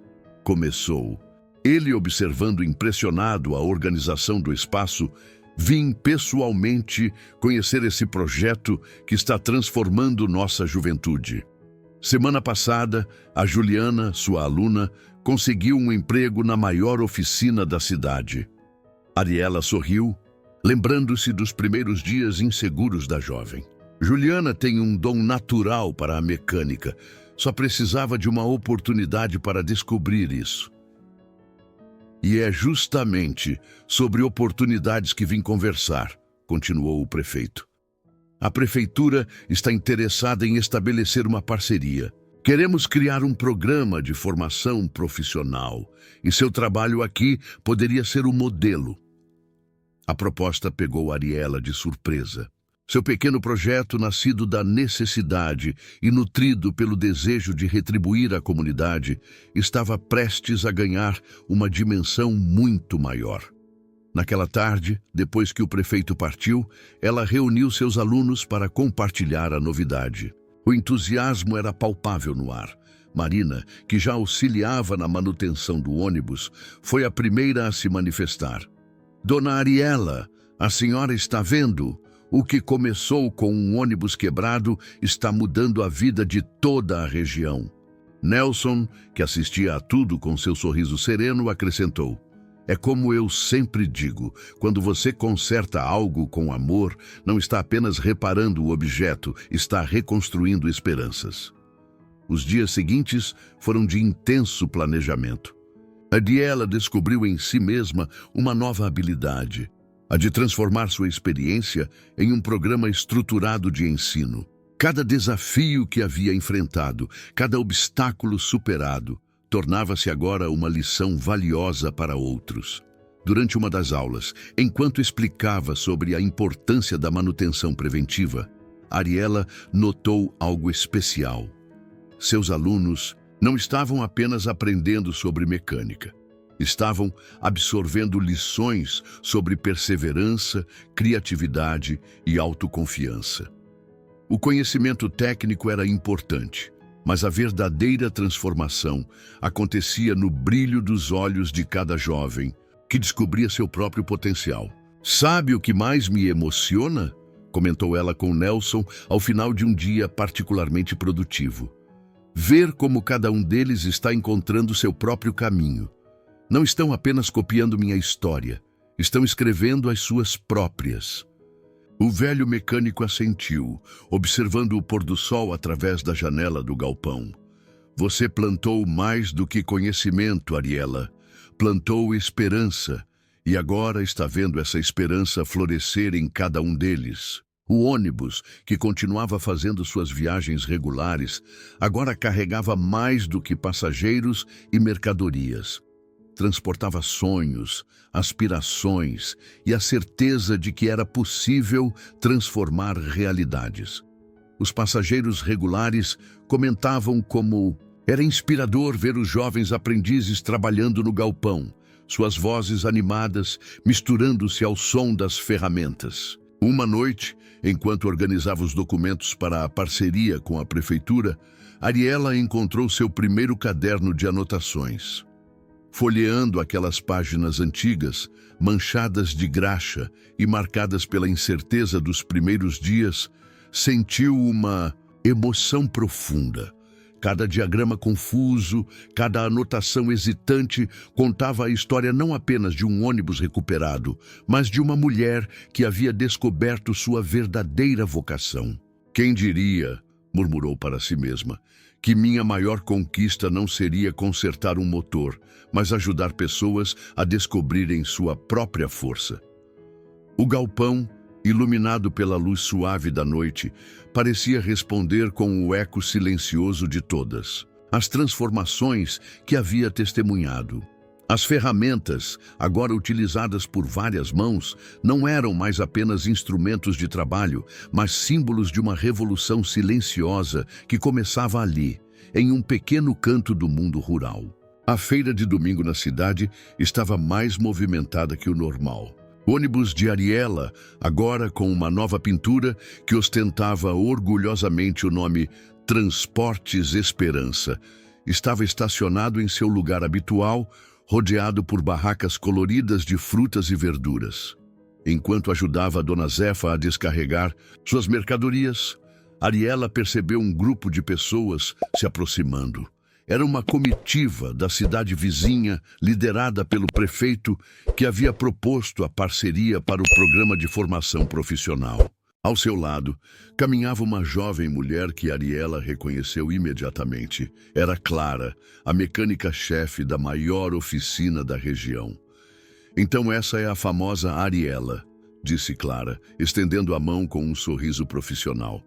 Speaker 2: começou, ele observando impressionado a organização do espaço, "vim pessoalmente conhecer esse projeto que está transformando nossa juventude. Semana passada, a Juliana, sua aluna, conseguiu um emprego na maior oficina da cidade." Ariela sorriu, lembrando-se dos primeiros dias inseguros da jovem. Juliana tem um dom natural para a mecânica, só precisava de uma oportunidade para descobrir isso. "E é justamente sobre oportunidades que vim conversar", continuou o prefeito. "A prefeitura está interessada em estabelecer uma parceria. Queremos criar um programa de formação profissional e seu trabalho aqui poderia ser o modelo." A proposta pegou Ariela de surpresa. Seu pequeno projeto, nascido da necessidade e nutrido pelo desejo de retribuir à comunidade, estava prestes a ganhar uma dimensão muito maior. Naquela tarde, depois que o prefeito partiu, ela reuniu seus alunos para compartilhar a novidade. O entusiasmo era palpável no ar. Marina, que já auxiliava na manutenção do ônibus, foi a primeira a se manifestar. "Dona Ariela, a senhora está vendo? O que começou com um ônibus quebrado está mudando a vida de toda a região." Nelson, que assistia a tudo com seu sorriso sereno, acrescentou: "É como eu sempre digo, quando você conserta algo com amor, não está apenas reparando o objeto, está reconstruindo esperanças." Os dias seguintes foram de intenso planejamento. Ariela descobriu em si mesma uma nova habilidade, a de transformar sua experiência em um programa estruturado de ensino. Cada desafio que havia enfrentado, cada obstáculo superado, tornava-se agora uma lição valiosa para outros. Durante uma das aulas, enquanto explicava sobre a importância da manutenção preventiva, Ariela notou algo especial. Seus alunos não estavam apenas aprendendo sobre mecânica. Estavam absorvendo lições sobre perseverança, criatividade e autoconfiança. O conhecimento técnico era importante, Mas a verdadeira transformação acontecia no brilho dos olhos de cada jovem que descobria seu próprio potencial. "Sabe o que mais me emociona?", comentou ela com Nelson ao final de um dia particularmente produtivo. "Ver como cada um deles está encontrando seu próprio caminho. Não estão apenas copiando minha história, estão escrevendo as suas próprias." O velho mecânico assentiu, observando o pôr do sol através da janela do galpão. "Você plantou mais do que conhecimento, Ariela. Plantou esperança, e agora está vendo essa esperança florescer em cada um deles." O ônibus, que continuava fazendo suas viagens regulares, agora carregava mais do que passageiros e mercadorias. Transportava sonhos, aspirações e a certeza de que era possível transformar realidades. Os passageiros regulares comentavam como era inspirador ver os jovens aprendizes trabalhando no galpão, suas vozes animadas misturando-se ao som das ferramentas. Uma noite, enquanto organizava os documentos para a parceria com a prefeitura, Ariela encontrou seu primeiro caderno de anotações. Folheando aquelas páginas antigas, manchadas de graxa e marcadas pela incerteza dos primeiros dias, sentiu uma emoção profunda. Cada diagrama confuso, cada anotação hesitante contava a história não apenas de um ônibus recuperado, mas de uma mulher que havia descoberto sua verdadeira vocação. "Quem diria", murmurou para si mesma, "que minha maior conquista não seria consertar um motor, mas ajudar pessoas a descobrirem sua própria força." O galpão, iluminado pela luz suave da noite, parecia responder com o eco silencioso de todas as transformações que havia testemunhado. As ferramentas, agora utilizadas por várias mãos, não eram mais apenas instrumentos de trabalho, mas símbolos de uma revolução silenciosa que começava ali, em um pequeno canto do mundo rural. A feira de domingo na cidade estava mais movimentada que o normal. O ônibus de Ariela, agora com uma nova pintura que ostentava orgulhosamente o nome Transportes Esperança, estava estacionado em seu lugar habitual, rodeado por barracas coloridas de frutas e verduras. Enquanto ajudava a Dona Zefa a descarregar suas mercadorias, Ariela percebeu um grupo de pessoas se aproximando. Era uma comitiva da cidade vizinha, liderada pelo prefeito, que havia proposto a parceria para o programa de formação profissional. Ao seu lado, caminhava uma jovem mulher que Ariela reconheceu imediatamente. Era Clara, a mecânica-chefe da maior oficina da região. "Então essa é a famosa Ariela", disse Clara, estendendo a mão com um sorriso profissional.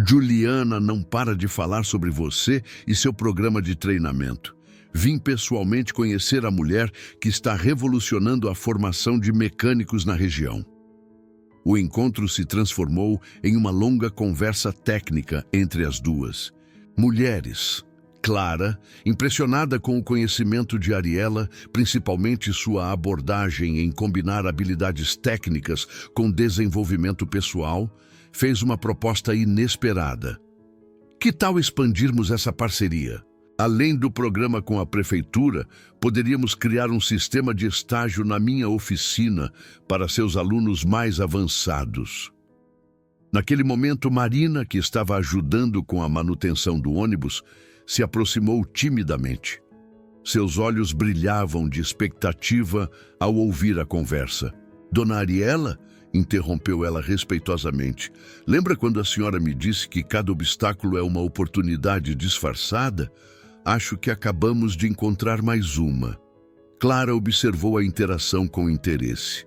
Speaker 2: "Juliana não para de falar sobre você e seu programa de treinamento. Vim pessoalmente conhecer a mulher que está revolucionando a formação de mecânicos na região." O encontro se transformou em uma longa conversa técnica entre as duas. Mulheres. Clara, impressionada com o conhecimento de Ariela, principalmente sua abordagem em combinar habilidades técnicas com desenvolvimento pessoal, fez uma proposta inesperada. "Que tal expandirmos essa parceria? Além do programa com a prefeitura, poderíamos criar um sistema de estágio na minha oficina para seus alunos mais avançados." Naquele momento, Marina, que estava ajudando com a manutenção do ônibus, se aproximou timidamente. Seus olhos brilhavam de expectativa ao ouvir a conversa. "Dona Ariela?", interrompeu ela respeitosamente. "Lembra quando a senhora me disse que cada obstáculo é uma oportunidade disfarçada? Acho que acabamos de encontrar mais uma." Clara observou a interação com interesse.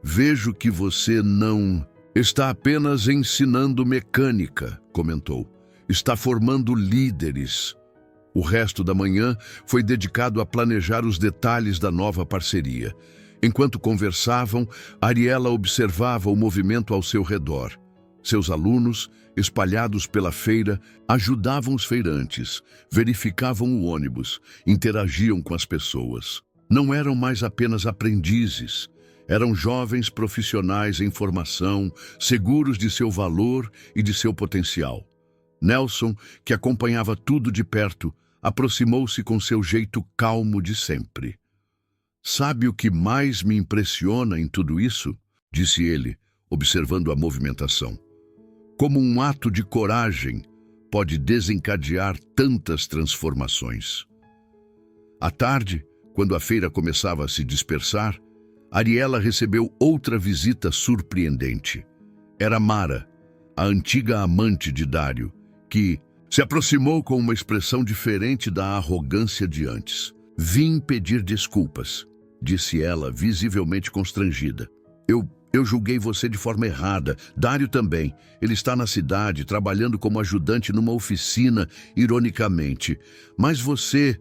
Speaker 2: "Vejo que você não está apenas ensinando mecânica", comentou. "Está formando líderes." O resto da manhã foi dedicado a planejar os detalhes da nova parceria. Enquanto conversavam, Ariela observava o movimento ao seu redor. Seus alunos, espalhados pela feira, ajudavam os feirantes, verificavam o ônibus, interagiam com as pessoas. Não eram mais apenas aprendizes, eram jovens profissionais em formação, seguros de seu valor e de seu potencial. Nelson, que acompanhava tudo de perto, aproximou-se com seu jeito calmo de sempre. "Sabe o que mais me impressiona em tudo isso?" disse ele, observando a movimentação. "Como um ato de coragem pode desencadear tantas transformações." À tarde, quando a feira começava a se dispersar, Ariela recebeu outra visita surpreendente. Era Mara, a antiga amante de Dário, que se aproximou com uma expressão diferente da arrogância de antes. "Vim pedir desculpas", disse ela, visivelmente constrangida. Eu julguei você de forma errada. Dário também. Ele está na cidade, trabalhando como ajudante numa oficina, ironicamente. Mas você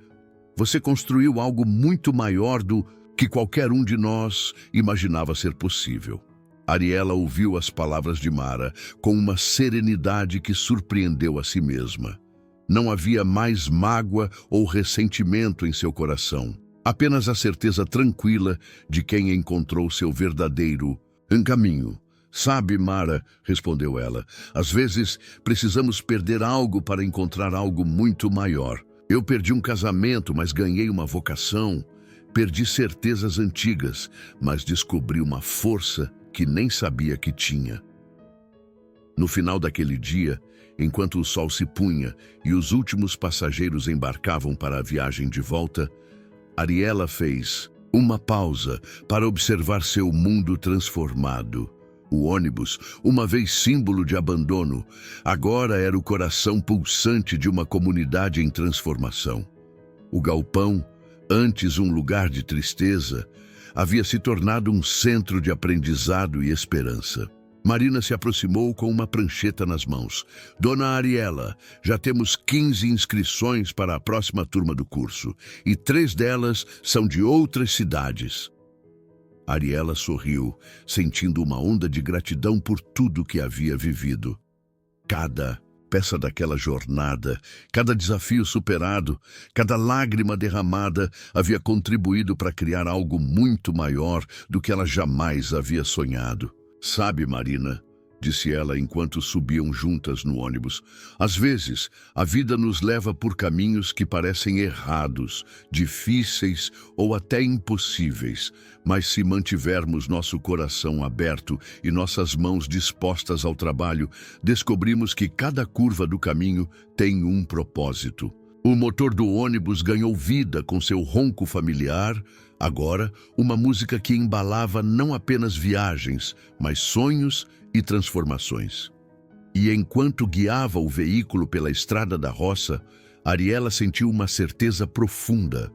Speaker 2: construiu algo muito maior do que qualquer um de nós imaginava ser possível." Ariela ouviu as palavras de Mara com uma serenidade que surpreendeu a si mesma. Não havia mais mágoa ou ressentimento em seu coração. Apenas a certeza tranquila de quem encontrou seu verdadeiro caminho. "Sabe, Mara", respondeu ela, "às vezes precisamos perder algo para encontrar algo muito maior. Eu perdi um casamento, mas ganhei uma vocação. Perdi certezas antigas, mas descobri uma força que nem sabia que tinha." No final daquele dia, enquanto o sol se punha e os últimos passageiros embarcavam para a viagem de volta, Ariela fez uma pausa para observar seu mundo transformado. O ônibus, uma vez símbolo de abandono, agora era o coração pulsante de uma comunidade em transformação. O galpão, antes um lugar de tristeza, havia se tornado um centro de aprendizado e esperança. Marina se aproximou com uma prancheta nas mãos. "Dona Ariela, já temos 15 inscrições para a próxima turma do curso, e 3 delas são de outras cidades." Ariela sorriu, sentindo uma onda de gratidão por tudo que havia vivido. Cada peça daquela jornada, cada desafio superado, cada lágrima derramada havia contribuído para criar algo muito maior do que ela jamais havia sonhado. "Sabe, Marina", disse ela enquanto subiam juntas no ônibus, "às vezes a vida nos leva por caminhos que parecem errados, difíceis ou até impossíveis, mas se mantivermos nosso coração aberto e nossas mãos dispostas ao trabalho, descobrimos que cada curva do caminho tem um propósito." O motor do ônibus ganhou vida com seu ronco familiar. Agora, uma música que embalava não apenas viagens, mas sonhos e transformações. E enquanto guiava o veículo pela estrada da roça, Ariela sentiu uma certeza profunda.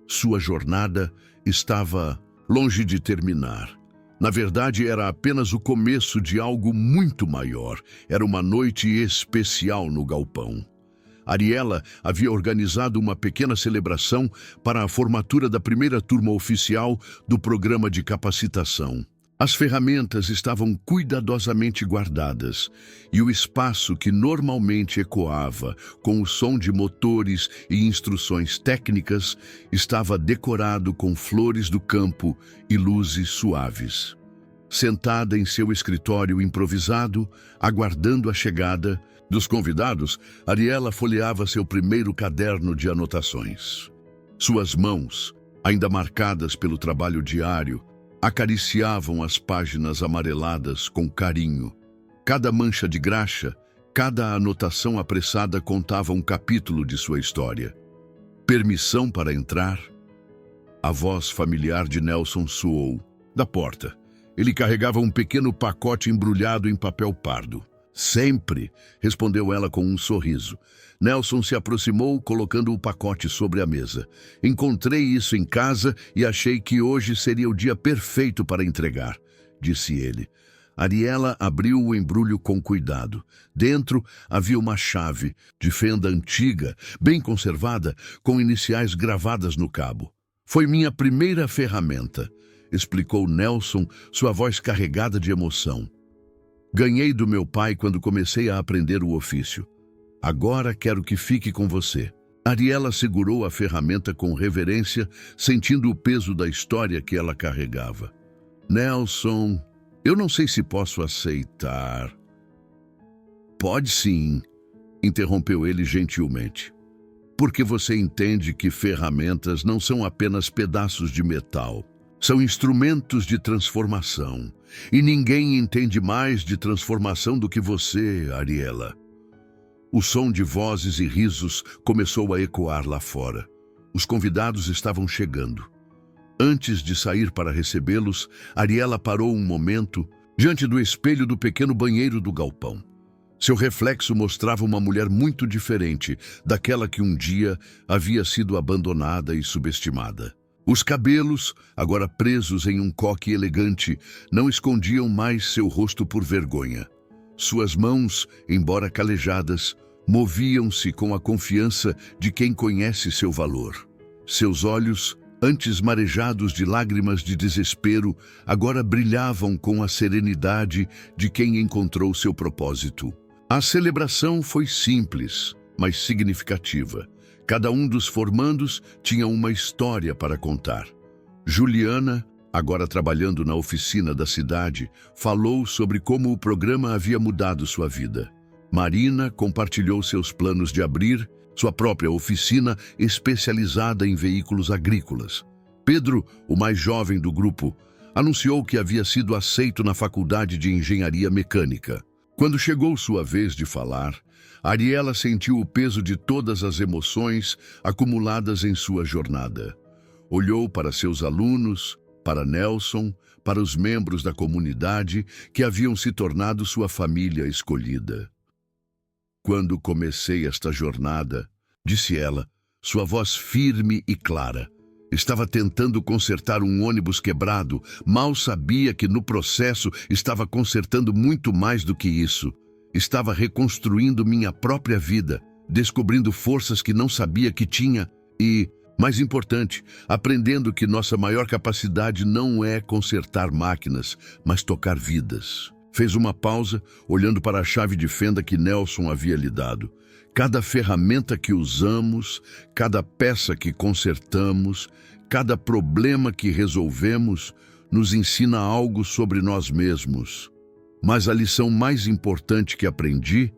Speaker 2: Sua jornada estava longe de terminar. Na verdade, era apenas o começo de algo muito maior. Era uma noite especial no galpão. Ariela havia organizado uma pequena celebração para a formatura da primeira turma oficial do programa de capacitação. As ferramentas estavam cuidadosamente guardadas e o espaço que normalmente ecoava com o som de motores e instruções técnicas estava decorado com flores do campo e luzes suaves. Sentada em seu escritório improvisado, aguardando a chegada dos convidados, Ariela folheava seu primeiro caderno de anotações. Suas mãos, ainda marcadas pelo trabalho diário, acariciavam as páginas amareladas com carinho. Cada mancha de graxa, cada anotação apressada contava um capítulo de sua história. "Permissão para entrar?" A voz familiar de Nelson soou da porta. Ele carregava um pequeno pacote embrulhado em papel pardo. "Sempre", respondeu ela com um sorriso. Nelson se aproximou, colocando o pacote sobre a mesa. "Encontrei isso em casa e achei que hoje seria o dia perfeito para entregar", disse ele. Ariela abriu o embrulho com cuidado. Dentro havia uma chave de fenda antiga, bem conservada, com iniciais gravadas no cabo. "Foi minha primeira ferramenta", explicou Nelson, sua voz carregada de emoção. "Ganhei do meu pai quando comecei a aprender o ofício. Agora quero que fique com você." Ariela segurou a ferramenta com reverência, sentindo o peso da história que ela carregava. "Nelson, eu não sei se posso aceitar." "Pode sim", interrompeu ele gentilmente. Porque você entende que ferramentas não são apenas pedaços de metal. São instrumentos de transformação. E ninguém entende mais de transformação do que você, Ariela. O som de vozes e risos começou a ecoar lá fora. Os convidados estavam chegando. Antes de sair para recebê-los, Ariela parou um momento diante do espelho do pequeno banheiro do galpão. Seu reflexo mostrava uma mulher muito diferente daquela que um dia havia sido abandonada e subestimada. Os cabelos, agora presos em um coque elegante, não escondiam mais seu rosto por vergonha. Suas mãos, embora calejadas, moviam-se com a confiança de quem conhece seu valor. Seus olhos, antes marejados de lágrimas de desespero, agora brilhavam com a serenidade de quem encontrou seu propósito. A celebração foi simples, mas significativa. Cada um dos formandos tinha uma história para contar. Juliana, agora trabalhando na oficina da cidade, falou sobre como o programa havia mudado sua vida. Marina compartilhou seus planos de abrir sua própria oficina especializada em veículos agrícolas. Pedro, o mais jovem do grupo, anunciou que havia sido aceito na faculdade de engenharia mecânica. Quando chegou sua vez de falar, Ariela sentiu o peso de todas as emoções acumuladas em sua jornada. Olhou para seus alunos, para Nelson, para os membros da comunidade que haviam se tornado sua família escolhida. Quando comecei esta jornada, disse ela, sua voz firme e clara, estava tentando consertar um ônibus quebrado, mal sabia que no processo estava consertando muito mais do que isso. Estava reconstruindo minha própria vida, descobrindo forças que não sabia que tinha e, mais importante, aprendendo que nossa maior capacidade não é consertar máquinas, mas tocar vidas. Fez uma pausa, olhando para a chave de fenda que Nelson havia lhe dado. Cada ferramenta que usamos, cada peça que consertamos, cada problema que resolvemos, nos ensina algo sobre nós mesmos. Mas a lição mais importante que aprendi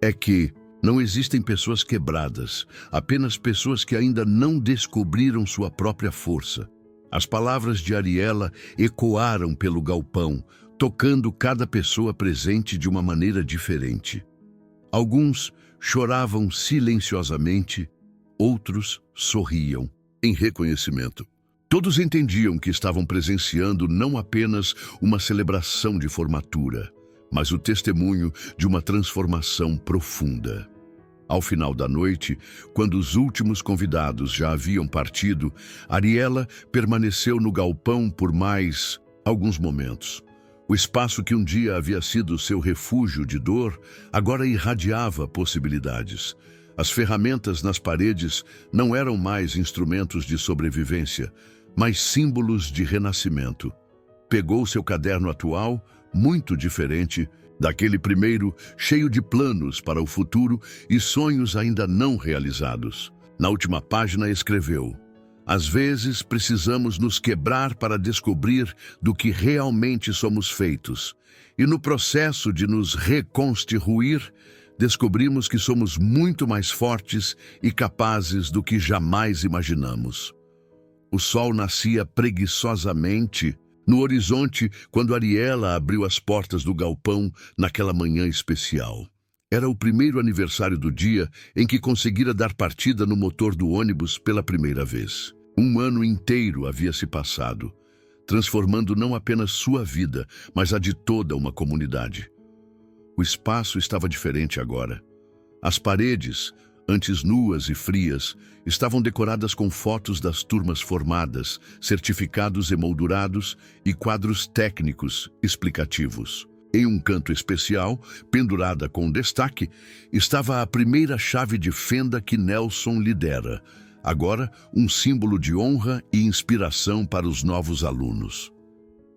Speaker 2: é que não existem pessoas quebradas, apenas pessoas que ainda não descobriram sua própria força. As palavras de Ariela ecoaram pelo galpão, tocando cada pessoa presente de uma maneira diferente. Alguns choravam silenciosamente, outros sorriam em reconhecimento. Todos entendiam que estavam presenciando não apenas uma celebração de formatura, mas o testemunho de uma transformação profunda. Ao final da noite, quando os últimos convidados já haviam partido, Ariela permaneceu no galpão por mais alguns momentos. O espaço que um dia havia sido seu refúgio de dor, agora irradiava possibilidades. As ferramentas nas paredes não eram mais instrumentos de sobrevivência, mas símbolos de renascimento. Pegou seu caderno atual, muito diferente daquele primeiro, cheio de planos para o futuro e sonhos ainda não realizados. Na última página escreveu: às vezes precisamos nos quebrar para descobrir do que realmente somos feitos. E no processo de nos reconstruir, descobrimos que somos muito mais fortes e capazes do que jamais imaginamos. O sol nascia preguiçosamente no horizonte quando Ariela abriu as portas do galpão naquela manhã especial. Era o primeiro aniversário do dia em que conseguira dar partida no motor do ônibus pela primeira vez. Um ano inteiro havia se passado, transformando não apenas sua vida, mas a de toda uma comunidade. O espaço estava diferente agora. As paredes, antes nuas e frias, estavam decoradas com fotos das turmas formadas, certificados emoldurados e quadros técnicos explicativos. Em um canto especial, pendurada com destaque, estava a primeira chave de fenda que Nelson lhe dera, agora um símbolo de honra e inspiração para os novos alunos.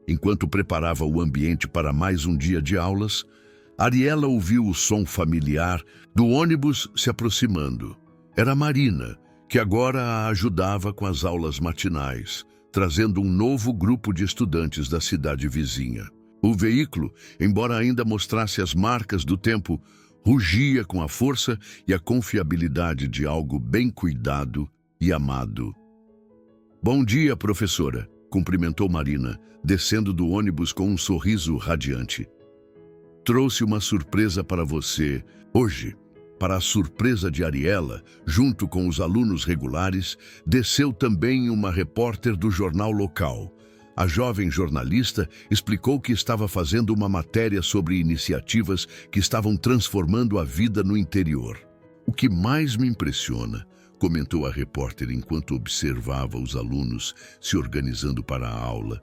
Speaker 2: Enquanto preparava o ambiente para mais um dia de aulas, Ariela ouviu o som familiar do ônibus se aproximando. Era Marina, que agora a ajudava com as aulas matinais, trazendo um novo grupo de estudantes da cidade vizinha. O veículo, embora ainda mostrasse as marcas do tempo, Rugia com a força e a confiabilidade de algo bem cuidado e amado. "Bom dia, professora", cumprimentou Marina, descendo do ônibus com um sorriso radiante. "Trouxe uma surpresa para você hoje." Para a surpresa de Ariela, junto com os alunos regulares, desceu também uma repórter do jornal local. A jovem jornalista explicou que estava fazendo uma matéria sobre iniciativas que estavam transformando a vida no interior. "O que mais me impressiona", comentou a repórter enquanto observava os alunos se organizando para a aula,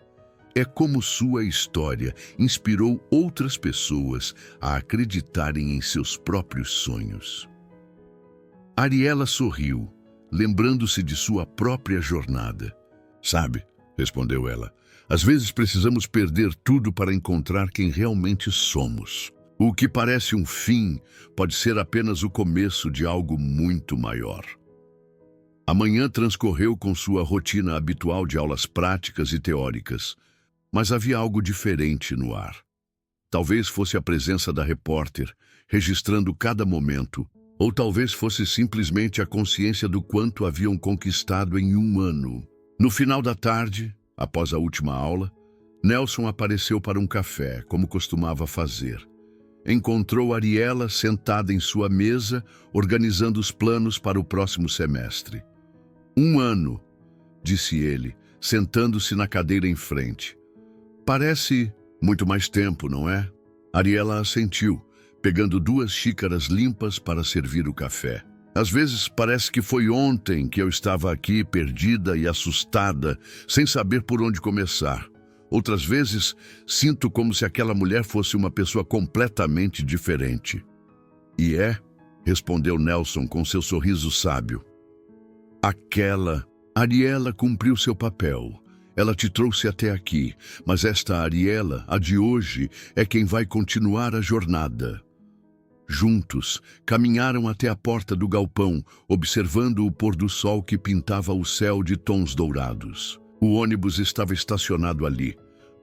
Speaker 2: "é como sua história inspirou outras pessoas a acreditarem em seus próprios sonhos." Ariela sorriu, lembrando-se de sua própria jornada. "Sabe", respondeu ela, "às vezes precisamos perder tudo para encontrar quem realmente somos. O que parece um fim pode ser apenas o começo de algo muito maior." A manhã transcorreu com sua rotina habitual de aulas práticas e teóricas, mas havia algo diferente no ar. Talvez fosse a presença da repórter, registrando cada momento, ou talvez fosse simplesmente a consciência do quanto haviam conquistado em um ano. No final da tarde, após a última aula, Nelson apareceu para um café, como costumava fazer. Encontrou Ariela sentada em sua mesa, organizando os planos para o próximo semestre. "Um ano", disse ele, sentando-se na cadeira em frente. "Parece muito mais tempo, não é?" Ariela assentiu, pegando 2 xícaras limpas para servir o café. "Às vezes parece que foi ontem que eu estava aqui perdida e assustada, sem saber por onde começar. Outras vezes sinto como se aquela mulher fosse uma pessoa completamente diferente." "E é?", respondeu Nelson com seu sorriso sábio. Ariela cumpriu seu papel. Ela te trouxe até aqui, mas esta Ariela, a de hoje, é quem vai continuar a jornada." Juntos, caminharam até a porta do galpão, observando o pôr do sol que pintava o céu de tons dourados. O ônibus estava estacionado ali,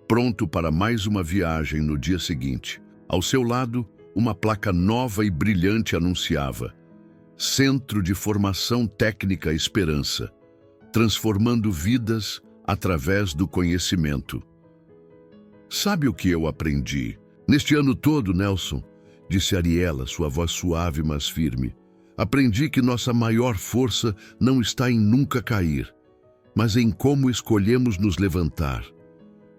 Speaker 2: pronto para mais uma viagem no dia seguinte. Ao seu lado, uma placa nova e brilhante anunciava: "Centro de Formação Técnica Esperança, transformando vidas através do conhecimento." "Sabe o que eu aprendi neste ano todo, Nelson?", disse Ariela, sua voz suave mas firme. "Aprendi que nossa maior força não está em nunca cair, mas em como escolhemos nos levantar.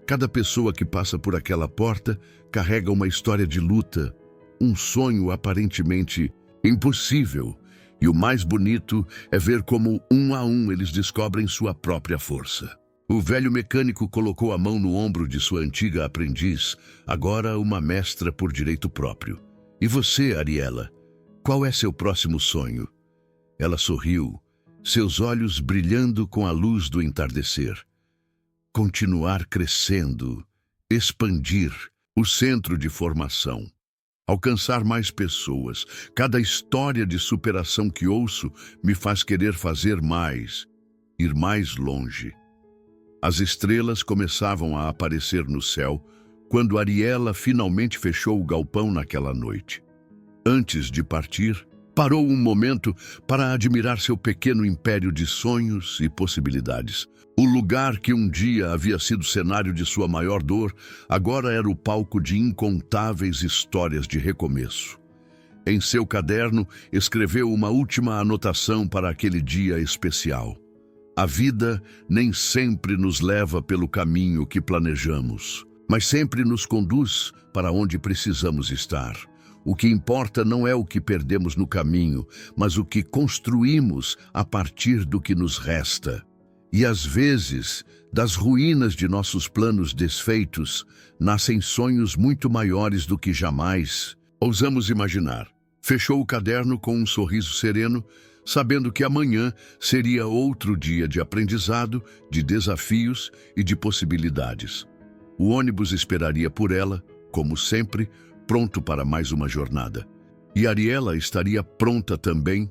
Speaker 2: Cada pessoa que passa por aquela porta carrega uma história de luta, um sonho aparentemente impossível, e o mais bonito é ver como, um a um, eles descobrem sua própria força." O velho mecânico colocou a mão no ombro de sua antiga aprendiz, agora uma mestra por direito próprio. "E você, Ariela, qual é seu próximo sonho?" Ela sorriu, seus olhos brilhando com a luz do entardecer. "Continuar crescendo, expandir o centro de formação, alcançar mais pessoas. Cada história de superação que ouço me faz querer fazer mais, ir mais longe." As estrelas começavam a aparecer no céu quando Ariela finalmente fechou o galpão naquela noite. Antes de partir, parou um momento para admirar seu pequeno império de sonhos e possibilidades. O lugar que um dia havia sido cenário de sua maior dor, agora era o palco de incontáveis histórias de recomeço. Em seu caderno, escreveu uma última anotação para aquele dia especial: "A vida nem sempre nos leva pelo caminho que planejamos, mas sempre nos conduz para onde precisamos estar. O que importa não é o que perdemos no caminho, mas o que construímos a partir do que nos resta. E às vezes, das ruínas de nossos planos desfeitos, nascem sonhos muito maiores do que jamais ousamos imaginar." Fechou o caderno com um sorriso sereno, sabendo que amanhã seria outro dia de aprendizado, de desafios e de possibilidades. O ônibus esperaria por ela, como sempre, pronto para mais uma jornada. E Ariela estaria pronta também